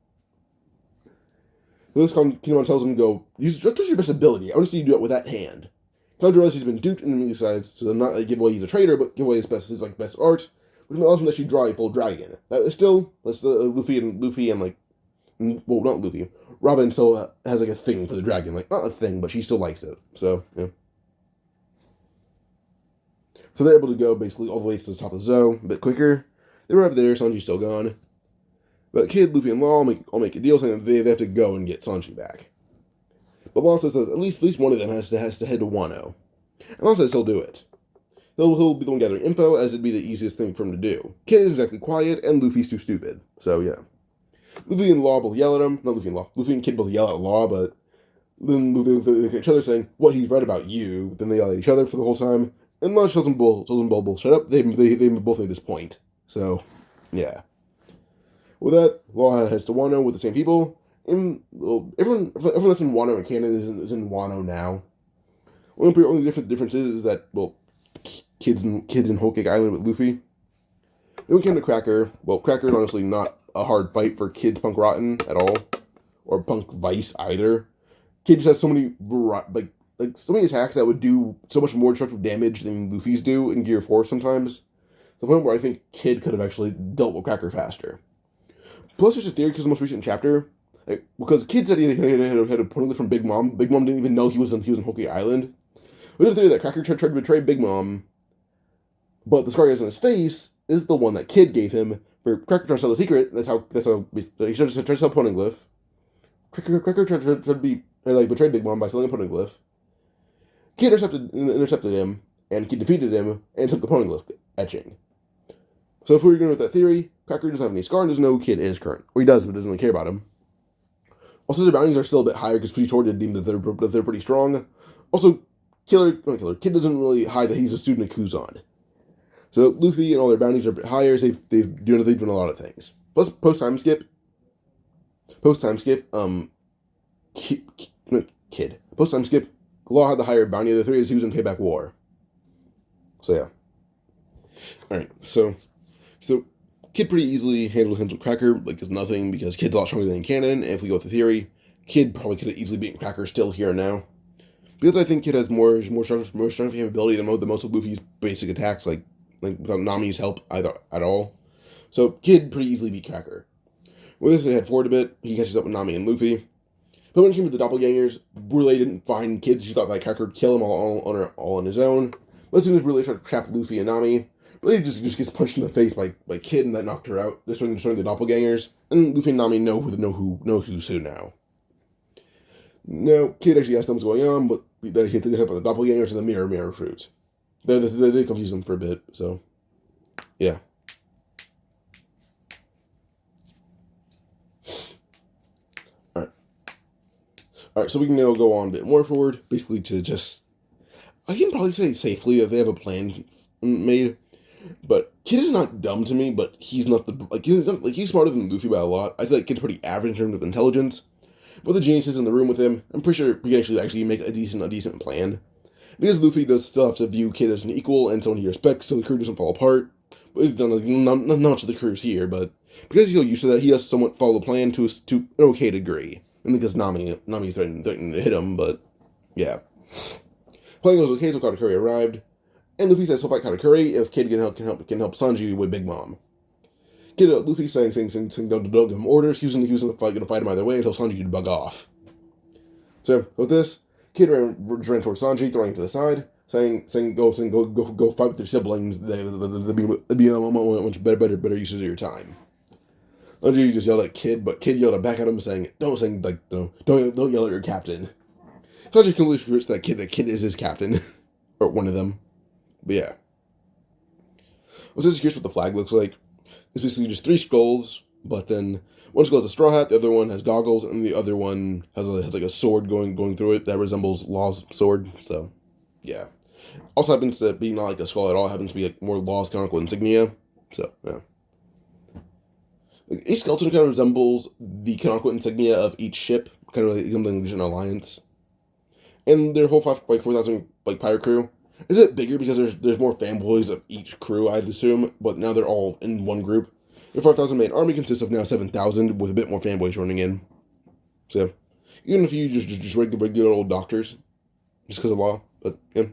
So this Kinemon tells him to go, use your best ability. I want to see you do it with that hand. Kanjuro realizes he's been duped and he decides to not give away he's a traitor, but give away his best art, which allows him to actually draw a full dragon. That's Luffy and not Luffy. Robin still has like a thing for the dragon, like not a thing, but she still likes it. So yeah. So they're able to go basically all the way to the top of the Zoe a bit quicker. They arrive there, Sanji's still gone. But Kid, Luffy, and Law all make a deal saying that they have to go and get Sanji back. But Law says that at least one of them has to head to Wano. And Law says he'll do it. He'll be the one gathering info, as it'd be the easiest thing for him to do. Kid isn't exactly quiet, and Luffy's too stupid. So yeah. Luffy and Law both yell at him. Not Luffy and Law. Luffy and Kid both yell at Law, but then Luffy look at each other saying, "What he's read about you." Then they yell at each other for the whole time. And Law tells them both, shut up. They both made this point. So, yeah. With that, Law heads to Wano with the same people. And everyone that's in Wano and canon is in Wano now. Only difference is that, kids in Whole Cake Island with Luffy. Then we came to Cracker. Well, Cracker is honestly not a hard fight for Kid's Punk Rotten at all. Or Punk Vice either. Kid just has so many so many attacks that would do so much more destructive damage than Luffy's do in Gear 4 sometimes. To the point where I think Kid could have actually dealt with Cracker faster. Plus, there's a theory because of the most recent chapter. Because Kid said he had a point from Big Mom. Big Mom didn't even know he was in Whole Cake Island. There's a theory that Cracker tried to betray Big Mom, but the scar he has on his face is the one that Kid gave him. For Cracker trying to sell the secret. That's how he tried to sell Poneglyph. Cracker tried to betray Big Mom by selling a Poneglyph. Kid intercepted him, and Kid defeated him, and took the Poneglyph etching. So if we're going with that theory, Cracker doesn't have any scar and doesn't know who Kid is current. Or he does, but doesn't really care about him. Also, their bounties are still a bit higher because Fujitora did deem that they're pretty strong. Also, Kid doesn't really hide that he's a student of Kuzan. So Luffy and all their bounties are a bit higher. So they've done a lot of things. Plus, post-time skip, Kid. Post-time skip, Law had the higher bounty of the three as he was in Payback War. So yeah. Alright, so Kid pretty easily handled him with Cracker, like it's nothing, because Kid's a lot stronger than Canon, and if we go with the theory, Kid probably could have easily beaten Cracker still here and now. Because I think Kid has more strength capability than most of Luffy's basic attacks, like without Nami's help either at all. So Kid pretty easily beat Cracker. With this, they head forward a bit, he catches up with Nami and Luffy. But when it came to the doppelgangers, Brule didn't find Kid. She thought that Cracker would kill him all on his own. But as soon as Brule tried to trap Luffy and Nami, Brule just gets punched in the face by Kid, and that knocked her out, destroying the doppelgangers. And Luffy and Nami know who's who now. No, Kid actually asked them what's going on, but they hit the doppelgangers and the mirror fruit. They confuse them for a bit, so yeah. Alright, so we can now go on a bit more forward, basically to just, I can probably say safely that they have a plan made, but Kid is not dumb to me, but he's not he's smarter than Luffy by a lot. I feel like Kid's pretty average in terms of intelligence, but the geniuses in the room with him, I'm pretty sure we can actually make a decent plan, because Luffy does still have to view Kid as an equal and someone he respects, so the crew doesn't fall apart, but he's done not much of the crews here, but because he's so used to that, he has to somewhat follow the plan to an okay degree. And because Nami threatened to hit him, but yeah. Plan goes okay, so Katakuri arrived, and Luffy says he'll fight Katakuri if Kid can help Sanji with Big Mom. Luffy saying don't give him orders. He was gonna fight him either way until Sanji could bug off. So with this, Kid ran towards Sanji, throwing him to the side, saying go fight with your siblings. They'll be a much better uses of your time. Sanji just yelled at Kid, but Kid yelled back at him, saying, "Don't yell at your captain." Sanji completely forgets that Kid is his captain, or one of them. But yeah. Here's what the flag looks like. It's basically just 3 skulls, but then one skull has a straw hat, the other one has goggles, and the other one has like a sword going through it that resembles Law's sword. So, yeah. Also happens to be not like a skull at all. It happens to be like more Law's canonical insignia. So yeah, like, each skeleton kind of resembles the canonical insignia of each ship, kind of like something like an alliance. And their whole 4,000 like pirate crew is a bit bigger because there's more fanboys of each crew, I'd assume. But now they're all in one group. Your 5,000 main army consists of now 7,000 with a bit more fanboys running in. So even if you just regular old doctors, just because of Law, but yeah.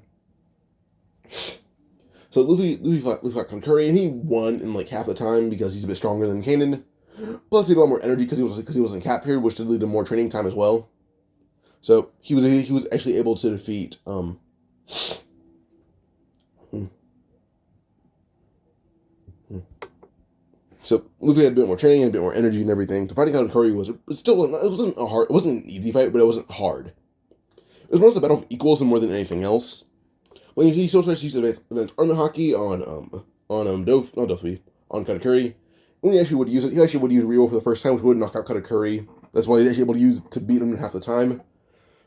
So Luffy fought Katakuri, and he won in like half the time because he's a bit stronger than Kanan. Plus, he had a lot more energy because he was in cap period, which did lead to more training time as well. So he was actually able to defeat So Luffy had a bit more training and a bit more energy and everything. So fighting Katakuri it wasn't an easy fight, but it wasn't hard. It was more of a battle of equals and more than anything else. When he still tries to use advanced armor hockey on Katakuri. When he actually would use it, he actually would use Ryo for the first time, which would knock out Katakuri. That's why he's actually able to use to beat him in half the time.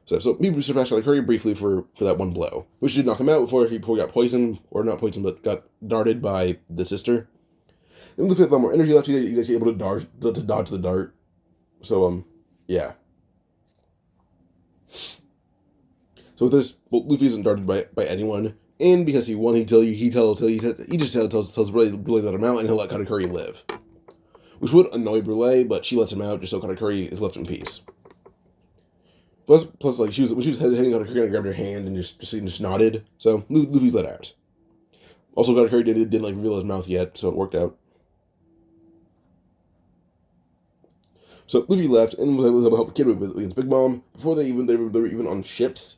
So he surpassed Katakuri briefly for that one blow, which did knock him out before he got poisoned, or not poisoned, but got darted by the sister. And Luffy had a lot more energy left. He's actually able to dodge the dart. So yeah. So with this, Luffy isn't darted by anyone, and because he won, he just tells Brule let him out, and he'll let Katakuri live, which would annoy Brule, but she lets him out just so Katakuri is left in peace. Plus, like when she was heading Katakuri, and grabbed her hand and just nodded. So Luffy's let out. Also, Katakuri didn't like reveal his mouth yet, so it worked out. So Luffy left and was able to help Kid against Big Mom before they were even on ships.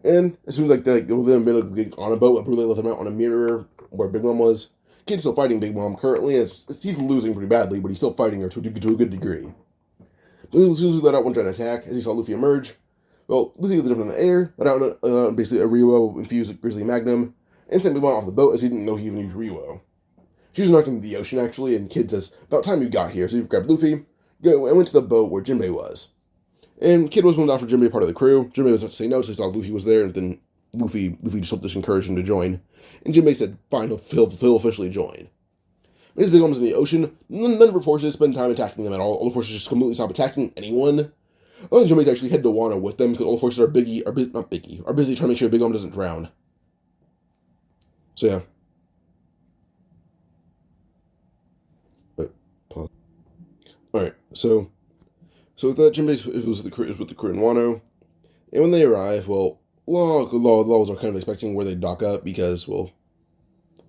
And as soon as they were been on a boat, Brule left them out on a mirror where Big Mom was. Kid's still fighting Big Mom currently. He's losing pretty badly, but he's still fighting her to a good degree. But as soon as he let out one giant attack, as he saw Luffy emerge, well, Luffy lit him in the air, let out basically a Ryo infused Grizzly Magnum, and sent Big Mom off the boat as he didn't know he even used Ryo. She was knocked into the ocean actually, and Kid says, "About time you got here." So he grabbed Luffy, and went to the boat where Jinbei was. And Kid was going to offer Jinbei part of the crew. Jinbei was about to say no, so he saw Luffy was there, and then Luffy just encouraged him to join. And Jinbei said, fine, he'll officially join. When his Big Mom was in the ocean, none of her forces spend time attacking them at all. All the forces just completely stop attacking anyone. Well, Jinbei actually head to Wano with them, because all the forces are busy trying to make sure Big Mom doesn't drown. So yeah. Alright, so with that, Jinbei was with the crew in Wano, and when they arrive, well, Law was kind of expecting where they'd dock up because, well,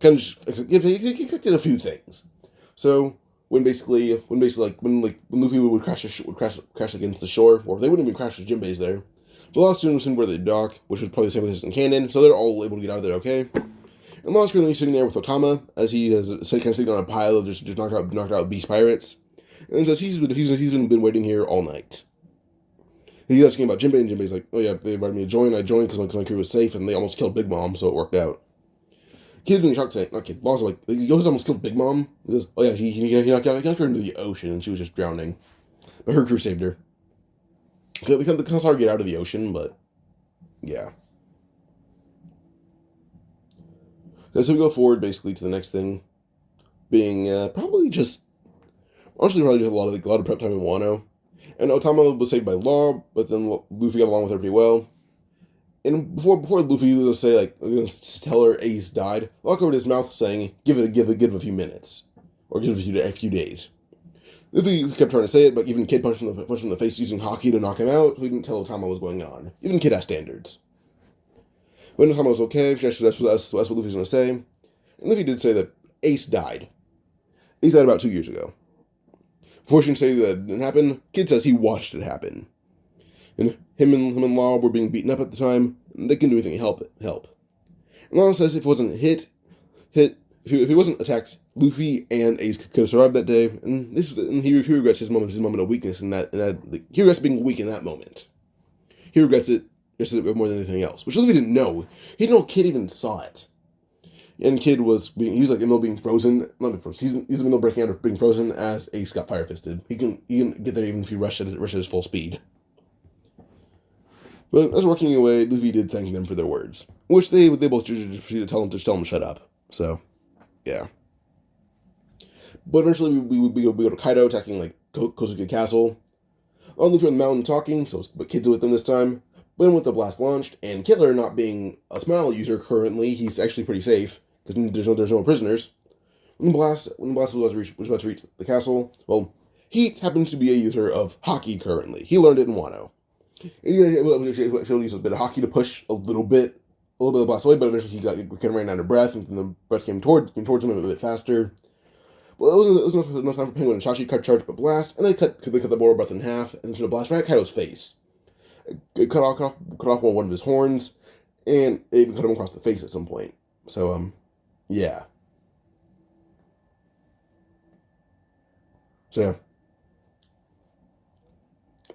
kind of just expected a few things. So when Luffy would crash against the shore, or they wouldn't even crash if Jinbei's there, but Law assumed where they'd dock, which was probably the same place as in Canon, so they're all able to get out of there okay. And Law's currently sitting there with Otama as he is kind of sitting on a pile of just knocked out beast pirates. And says he's been waiting here all night. He's asking about Jinbei, and Jinbei's like, oh yeah, they invited me to join. I joined because my crew was safe, and they almost killed Big Mom, so it worked out. Kid's being shocked, saying, not Kid, Law's like, you guys almost killed Big Mom? He goes, oh yeah, he knocked her into the ocean, and she was just drowning. But her crew saved her. They kind of hard to get out of the ocean, but yeah. So we go forward, basically, to the next thing, being probably just a lot of prep time in Wano. And Otama was saved by Law, but then Luffy got along with her pretty well. And before Luffy was going to tell her Ace died, Law covered his mouth saying, give it a few minutes. Or give it a few days. Luffy kept trying to say it, but even Kid punched him in the face using Haki to knock him out, so he didn't tell Otama what was going on. Even Kid has standards. When Otama was okay, that's what Luffy's going to say. And Luffy did say that Ace died. Ace died about 2 years ago. Before she can say that it didn't happen, Kid says he watched it happen. And him and Law were being beaten up at the time, and they couldn't do anything to help. And Law says if it wasn't if he wasn't attacked, Luffy and Ace could have survived that day, and he regrets his moment of weakness he regrets being weak in that moment. He regrets it just more than anything else, which Luffy didn't know. He didn't know Kid even saw it. And Kid he was like in the middle of being frozen. Not being frozen. He's in the middle of breaking out of being frozen as Ace got fire fisted. He can get there even if he rushed at his full speed. But as working away, Luffy did thank them for their words, which they both just tell him to shut up. So, yeah. But eventually, we go to Kaido attacking like Kozuki Castle. On Luffy on the mountain talking, so but kids with them this time. But with the blast launched, and Killer not being a smile user currently, he's actually pretty safe because there's no prisoners. When the blast was about to reach the castle, well, he happens to be a user of hockey currently. He learned it in Wano. He use a bit of hockey to push a little bit of blast away, but eventually he ran out of breath, and the breath came towards him a bit faster. Well, it was enough time for Penguin and Shachi cut charge up a blast, and they cut the Boro breath in half, and then sent a blast right at Kaido's face. It cut off one of his horns, and it even cut him across the face at some point. So, yeah. So,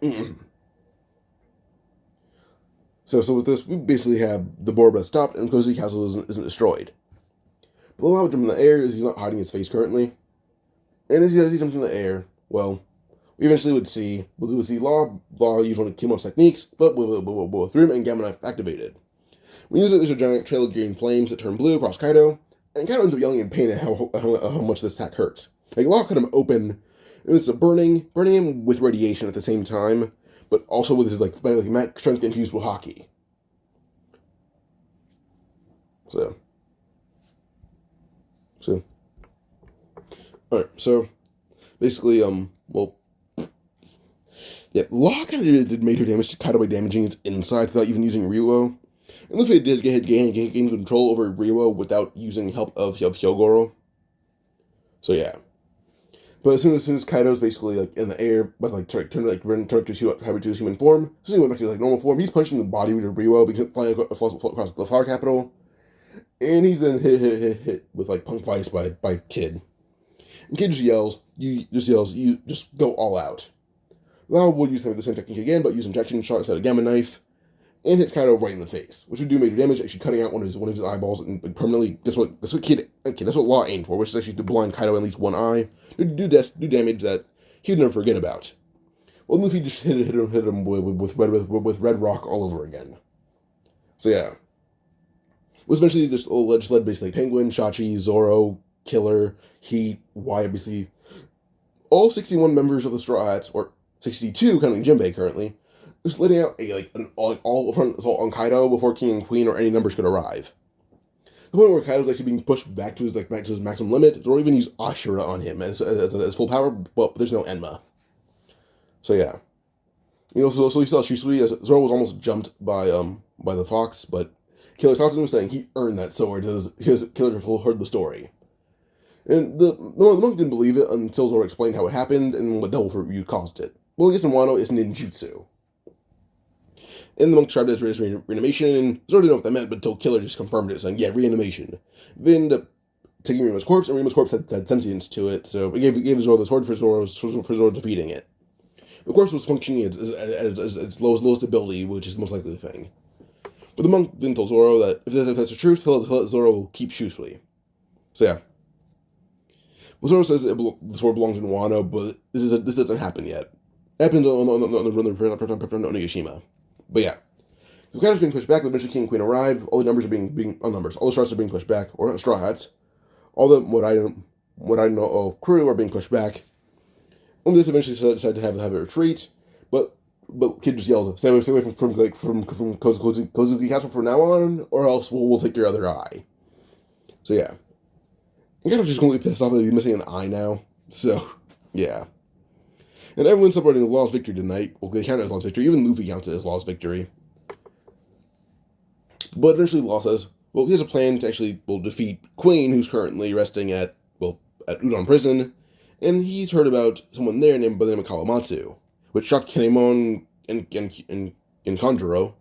yeah. So with this, we basically have the Boro breath stopped, and Kozuki Castle isn't destroyed. But the Lava jump in the air is he's not hiding his face currently. And as he jumps in the air, well, we eventually would see Law use one of Kimo's techniques, but with Rim and Gamma Knife activated. We use it as a giant trail of green flames that turn blue across Kaido, and Kaido ends up yelling in pain at how much this attack hurts. Like, Law cut him open. It was burning him with radiation at the same time, but also with his like strength infused with hockey. So, alright, so basically, Law kind of did major damage to Kaido by damaging its inside without even using Ryuo. And Luffy did gain control over Ryuo without using help of Hyogoro. So yeah. But as soon as Kaido's basically like in the air, but like turn to his human form, as soon as he went back to like normal form, he's punching the body with Ryuo, because flying across the flower capital, and he's then hit with like punk vice by Kid. And Kid just you just go all out. Lau would use the same technique again, but use injection shot instead of Gamma Knife, and hits Kaido right in the face, which would do major damage, actually cutting out one of his eyeballs and permanently. That's what Law aimed for, which is actually to blind Kaido in at least one eye, do damage that he'd never forget about. Well, Luffy just hit him with red rock all over again. So yeah, it was eventually just led basically Penguin, Shachi, Zoro, Killer, Heat, YBC, all 61 members of the Straw Hats, or 62 counting Jinbei currently, just letting out an all-front assault on Kaido before King and Queen or any numbers could arrive. The point where Kaido's actually being pushed back to his maximum limit, or even use Ashura on him as full power, but there's no Enma. So yeah. So you saw Shisui as Zoro was almost jumped by the fox, but Killer stopped him saying he earned that sword because Killer heard the story. And the monk didn't believe it until Zoro explained how it happened and what devil fruit caused it. Well, I guess in Wano it's ninjutsu. And the monk described it as reanimation, and Zoro didn't know what that meant, but until Killer just confirmed it, saying, yeah, reanimation. Then ended up taking Rima's corpse, and Rima's corpse had sentience to it, so it gave Zoro the sword for Zoro defeating it. The corpse was functioning at its lowest ability, which is the most likely thing. But the monk then told Zoro that if that's the truth, he'll let Zoro keep Shisui. So yeah. Well, Zoro says the sword belongs in Wano, but this doesn't happen yet. It happened on Onigashima. But yeah. So Kaido's being pushed back, but eventually King and Queen arrive. All the numbers are all the Straw Hats are being pushed back, or not Straw Hats. All the what I know crew are being pushed back. And this eventually decided to have a retreat, but Kid just yells, "Stay away from Kozuki Castle from now on, or else we'll take your other eye." So yeah. And Kaido's just completely pissed off that he's missing an eye now. So yeah. And everyone's celebrating Law's victory tonight. Well, they count it as Law's victory. Even Luffy counts it as Law's victory. But eventually Law says, well, he has a plan to actually defeat Queen, who's currently resting at Udon Prison. And he's heard about someone there named by the name of Kawamatsu, which shocked Kinemon and Kanjuro,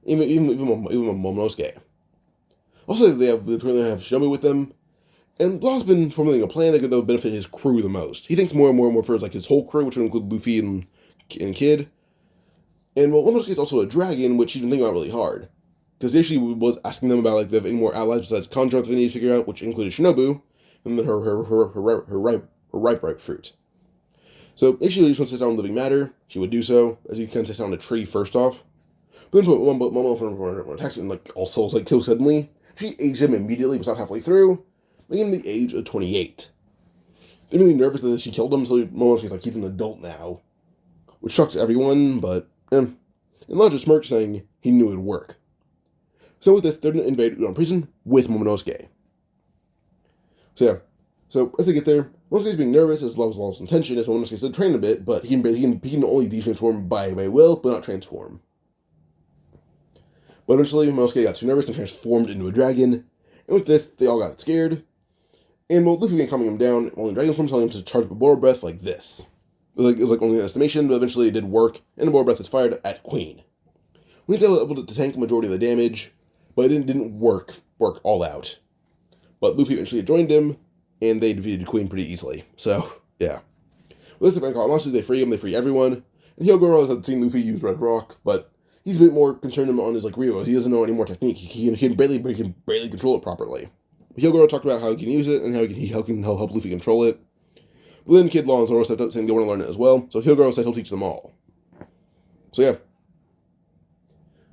even Momonosuke. Also, they currently have Shinobu with them. And Law's been formulating a plan that would benefit his crew the most. He thinks more and more for his whole crew, which would include Luffy and Kid. And Momonosuke is also a dragon, which he's been thinking about really hard. Because he actually was asking them about if they have any more allies besides Kanjuro that they need to figure out, which included Shinobu, and then her ripe fruit. So if she just wants to sit down on living matter, she would do so, as he kind of sits down on a tree first off. But then Momo attacks and like also like kills suddenly. She aged him immediately, but not halfway through, making him the age of 28. They're really nervous that she killed him, so Momonosuke's like, he's an adult now. Which shocks everyone, but and Lodge smirks saying he knew it would work. So with this, they're going to invade Udon Prison with Momonosuke. So yeah. So as they get there, Momonosuke's being nervous as Love's lost intention as Momonosuke's to train a bit, but he can only de-transform by will, but not transform. But eventually, Momonosuke got too nervous and transformed into a dragon. And with this, they all got scared. And Luffy began calming him down, while in dragon form telling him to charge Bora breath like this. It was like only an estimation, but eventually it did work, and the Bora breath is fired at Queen. Queen's able to tank a majority of the damage, but it didn't work all out. But Luffy eventually joined him, and they defeated Queen pretty easily. So, yeah. With this event called Monsters, they free him, they free everyone. And Hyogoro had seen Luffy use Red Rock, but he's a bit more concerned on his like Ryo. He doesn't know any more technique. He can barely control it properly. Hyogoro talked about how he can use it and how he can help Luffy control it. But then Kid Law and Zoro stepped up saying they want to learn it as well. So Hyogoro said he'll teach them all. So yeah.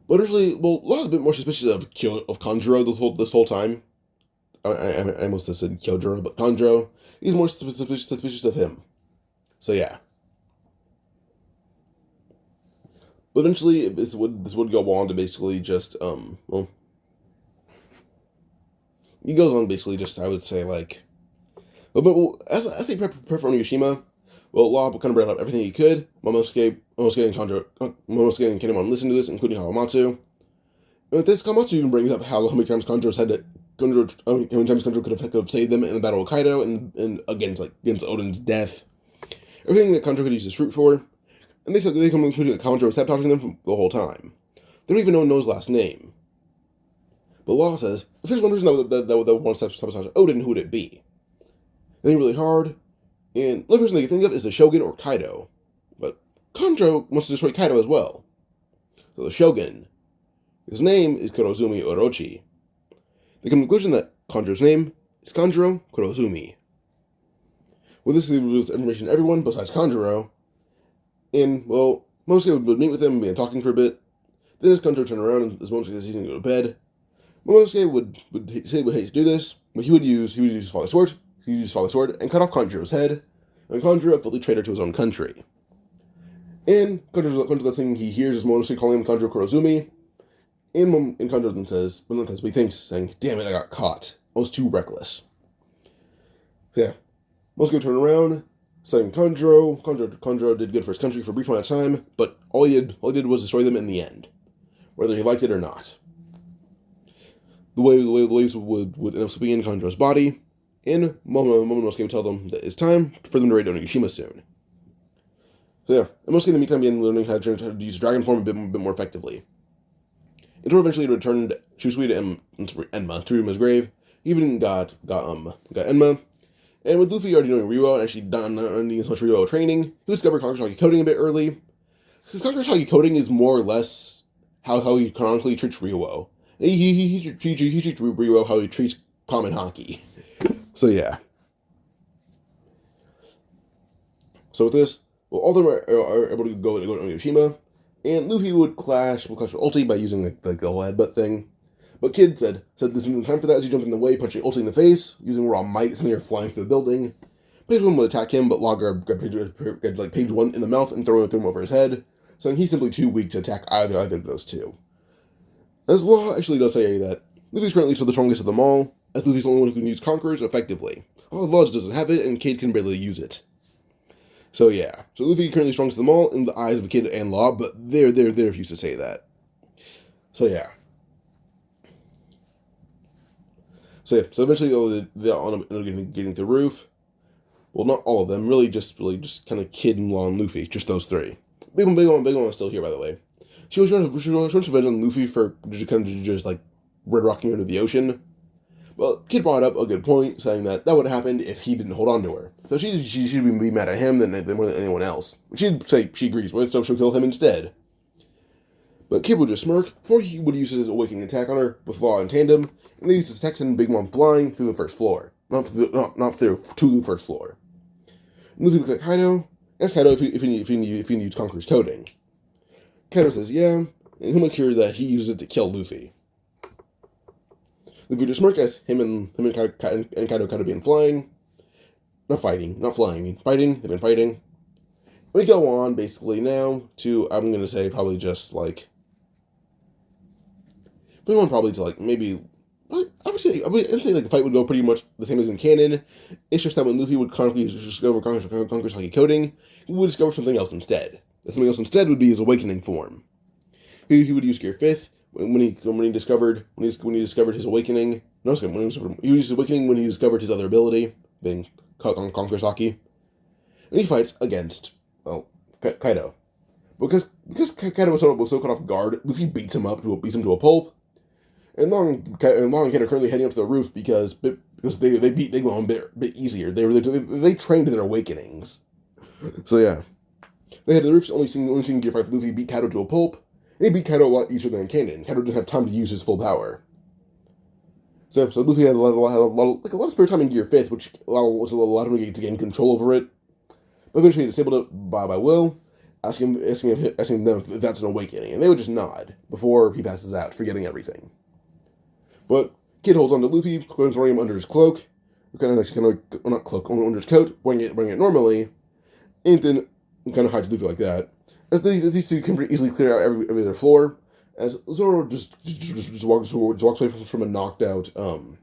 But originally, Law's a bit more suspicious of Kanjuro this whole time. I almost said Kyojuro, but Kanjuro. He's more suspicious of him. So yeah. But eventually, this would go on to basically just, he goes on basically just, I would say, like, as they prep for Onigashima, Law kind of brought up everything he could. Momonosuke and Kinemon listened to this, including Hawamatsu. And with this, Kawamatsu even brings up how many times Kanjuro could have saved them in the Battle of Kaido and against Oden's death. Everything that Kanjuro could use his fruit for. And they come to the conclusion that Kanjuro was sabotaging them the whole time. They don't even know his last name. But Law says, if there's one person that wants to sabotage Oden, who would it be? They think really hard, and the only person they can think of is the Shogun or Kaido. But Kanjuro wants to destroy Kaido as well. So the Shogun, his name is Kurozumi Orochi. They come to the conclusion that Kanjuro's name is Kanjuro Kurozumi. With this, they reveals information to everyone besides Kanjuro. And, Momonosuke would meet with him and begin talking for a bit. Then as Kanjuro turned around and as Momonosuke says he's going to go to bed, Momonosuke would say he would hate to do this, but he would use his father's sword. He used his father's sword and cut off Kanjuro's head, and Kanjuro felt a traitor to his own country. And Kanjuro, the thing he hears is Momonosuke calling him Kanjuro Kurozumi, and Kanjuro then says, what he thinks, saying, "Damn it, I got caught. I was too reckless." So yeah, Momonosuke turned around, saying Kanjuro did good for his country for a brief amount of time, but all he did was destroy them in the end, whether he liked it or not. The waves would end up slipping in Kanjuro's body, and Momonosuke would tell them that it's time for them to raid Onigashima soon. So yeah, and Momonosuke in the meantime began learning how to use dragon form a bit more effectively. Until eventually returned Shusui to Enma, to Ryuma's grave. He even got Enma. And with Luffy already knowing Ryuo and actually not needing as much Ryuo training, he discovered Kakashi coding a bit early. Because Kakashi coding is more or less how he canonically treats Ryuo. He treats Ryuo how he treats common hockey. So yeah. So with this, all of them are able to go to Onigashima, and Luffy would clash with Ulti by using the whole headbutt thing. But Kid said this isn't the time for that as he jumped in the way, punching Ulti in the face, using raw might, sending her flying through the building. Page 1 would attack him, but Law grabbed Page 1 in the mouth and threw him over his head, saying he's simply too weak to attack either of those two. As Law actually does say that Luffy's currently still the strongest of them all, as Luffy's the only one who can use Conquerors effectively. Law doesn't have it, and Kid can barely use it. So yeah, so Luffy currently strongest of them all in the eyes of Kid and Law, but they refuse to say that. So yeah. So eventually they all end up getting to the roof. Well, not all of them, really just kind of Kid and Law and Luffy, just those three. Big one is still here, by the way. She was trying to revenge on Luffy for just like red rocking her into the ocean. Well, Kid brought up a good point, saying that would have happened if he didn't hold on to her. So she should be mad at him than more than anyone else. Which she'd say she agrees with, so she'll kill him instead. But Kid would just smirk before he would use his awakening attack on her with Law in tandem, and they used his attack sending Big Mom flying through the first floor, not through to the first floor. And Luffy looks at Kaido, asks Kaido if he needs Conqueror's coding. Kaido says yeah, and he'll make sure that he uses it to kill Luffy. Luffy just smirk as him and Kaido kind of been flying. Not fighting, not flying, I mean fighting. They've been fighting. We go on basically now to, I'm gonna say probably just like, we on probably to like maybe, I would say like the fight would go pretty much the same as in canon. It's just that when Luffy would constantly discover Conqueror's Haki coding, he would discover something else instead. Something else instead would be his awakening form. He would use Gear 5th when he discovered his awakening. No, he used his awakening when he discovered his other ability, being Conqueror's Haki. And he fights against, well, Kaido. Because Kaido was so caught off guard, Luffy beats him to a pulp. And Long and Kaido are currently heading up to the roof because they beat Big Mom a bit easier. They trained their awakenings. So yeah. They had the roofs only seeing Gear 5 Luffy beat Kaido to a pulp. And he beat Kaido a lot easier than canon. Kaido didn't have time to use his full power. So Luffy had a lot of spare time in Gear 5th, which allowed him to gain control over it. But eventually he disabled it by will, asking them if that's an awakening. And they would just nod before he passes out, forgetting everything. But Kid holds on to Luffy, throwing him under his cloak, under his coat, wearing it normally, and then kind of hides Luffy like that. As these two can easily clear out every other floor, as Zoro just walks away from a knocked out from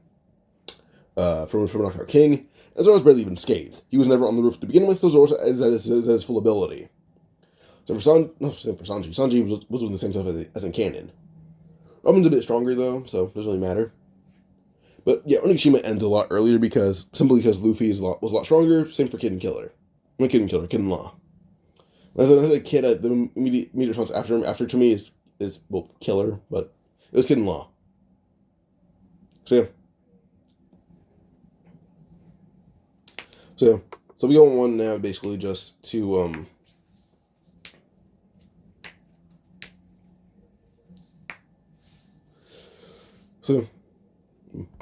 a knocked out king, and Zoro's barely even scathed. He was never on the roof to begin with, so Zoro has his full ability. So for Sanji was doing the same stuff as in canon. Robin's a bit stronger though, so it doesn't really matter. But yeah, Onigashima ends a lot earlier simply because Luffy was a lot stronger. Same for Kid and Killer. Not Kid and Killer, Kid and Law. When I said Kid, the immediate response after to me is well, Killer, but it was Kid and Law. So we go on now basically just to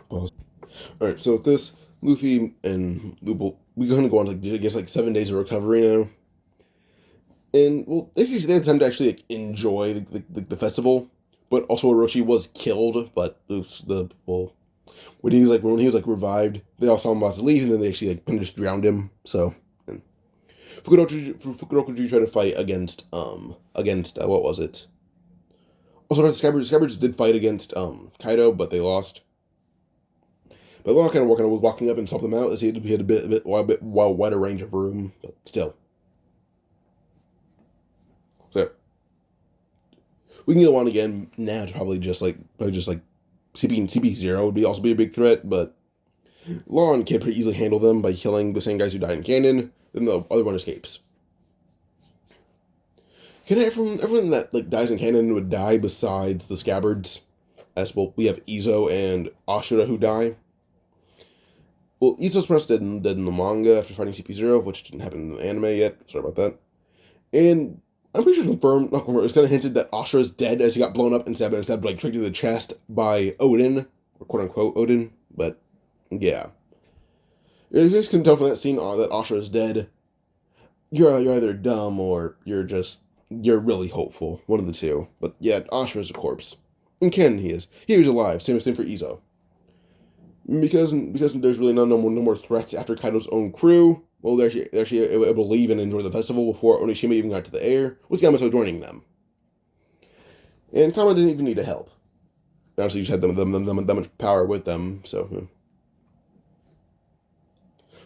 pause. Alright, so with this, Luffy and Lupo, we're going to go on I guess 7 days of recovery now. And, well, they had time to actually enjoy the festival, but also Orochi was killed, but when he was revived, they all saw him about to leave, and then they actually just drowned him, so. And Fukurokuji tried to fight against what was it? Also, the Scabbards did fight against Kaido, but they lost. But Law kind of was walking up and helped them out, as he had a bit wider range of room, but still. So we can go on again now to probably just CP0 would also be a big threat, but Law and Kid pretty easily handle them by killing the same guys who died in canon. Then the other one escapes. Everyone that dies in canon would die besides the Scabbards. As well, we have Izo and Ashura who die. Well, Izo's pronounced dead in the manga after fighting CP0, which didn't happen in the anime yet. Sorry about that. And I'm pretty sure not confirmed, it's kind of hinted that Ashura's dead as he got blown up and stabbed straight to the chest by Odin, or quote-unquote Odin, but yeah. You guys can tell from that scene that Ashura's dead. You're either dumb or you're really hopeful. One of the two. But yeah, Ashura's a corpse. In canon he is. He was alive. Same for Izo. Because there's really no more threats after Kaido's own crew, well, they're actually able to leave and enjoy the festival before Onigashima even got to the air, with Yamato joining them. And Tama didn't even need to help. Honestly, just had that much power with them, so.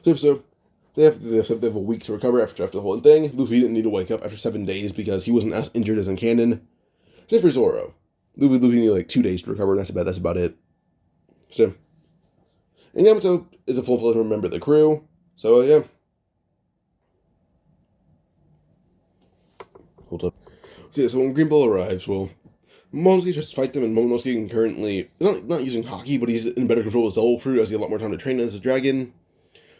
So they have a week to recover after the whole thing. Luffy didn't need to wake up after 7 days because he wasn't as injured as in canon. Same for Zoro. Luffy needed 2 days to recover, and that's about it. So. And Yamato is a full-fledged member of the crew, so yeah. Hold up. So yeah, so when Green Bull arrives, well, Momonosuke tries to fight them, and Momonosuke currently is not using Haki, but he's in better control of Soul Fruit as he has a lot more time to train as a dragon.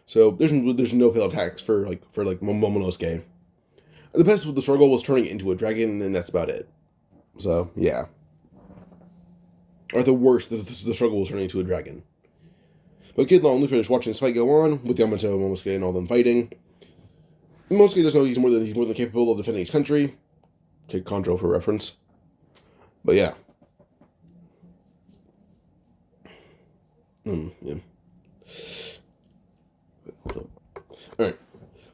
So there's no failed attacks for Momonosuke. The best with the struggle was turning into a dragon, and that's about it. So yeah. Or at the worst, the struggle was turning into a dragon. But Kid, Law, and Luffy are just watching this fight go on, with Yamato, Momonosuke, and all them fighting. Momonosuke does know he's more than capable of defending his country. Take Conjo for reference. But yeah. Yeah. Alright.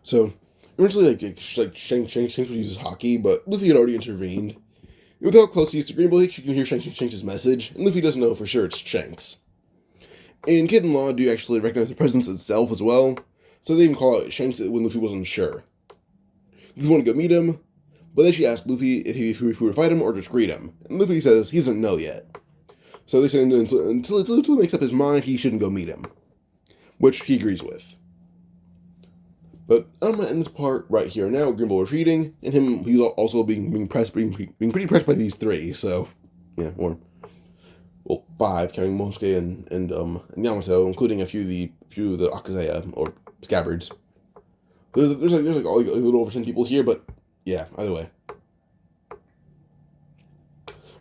So, eventually, Shanks uses hockey, but Luffy had already intervened. And with how close he is to Green Bull, you can hear Shanks' message, and Luffy doesn't know for sure it's Shanks. And Kid and Law do actually recognize the presence itself as well, so they even call out Shanks when Luffy wasn't sure. Luffy wanted to go meet him, but then she asked Luffy if he would fight him or just greet him, and Luffy says he doesn't know yet. So they say until he makes up his mind, he shouldn't go meet him, which he agrees with. But I'm gonna end this part right here now. Grimble retreating, and he's also being pretty pressed by these three. So, yeah, or well, five counting Mosuke and Yamato, including a few of the Akazeya or scabbards. There's like a little over 10 people here, but yeah, either way.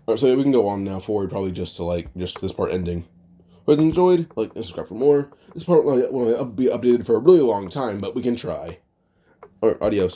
Alright, so we can go on now forward, probably just to just this part ending. If you enjoyed, like and subscribe for more. This part will be updated for a really long time, but we can try. Alright, adios.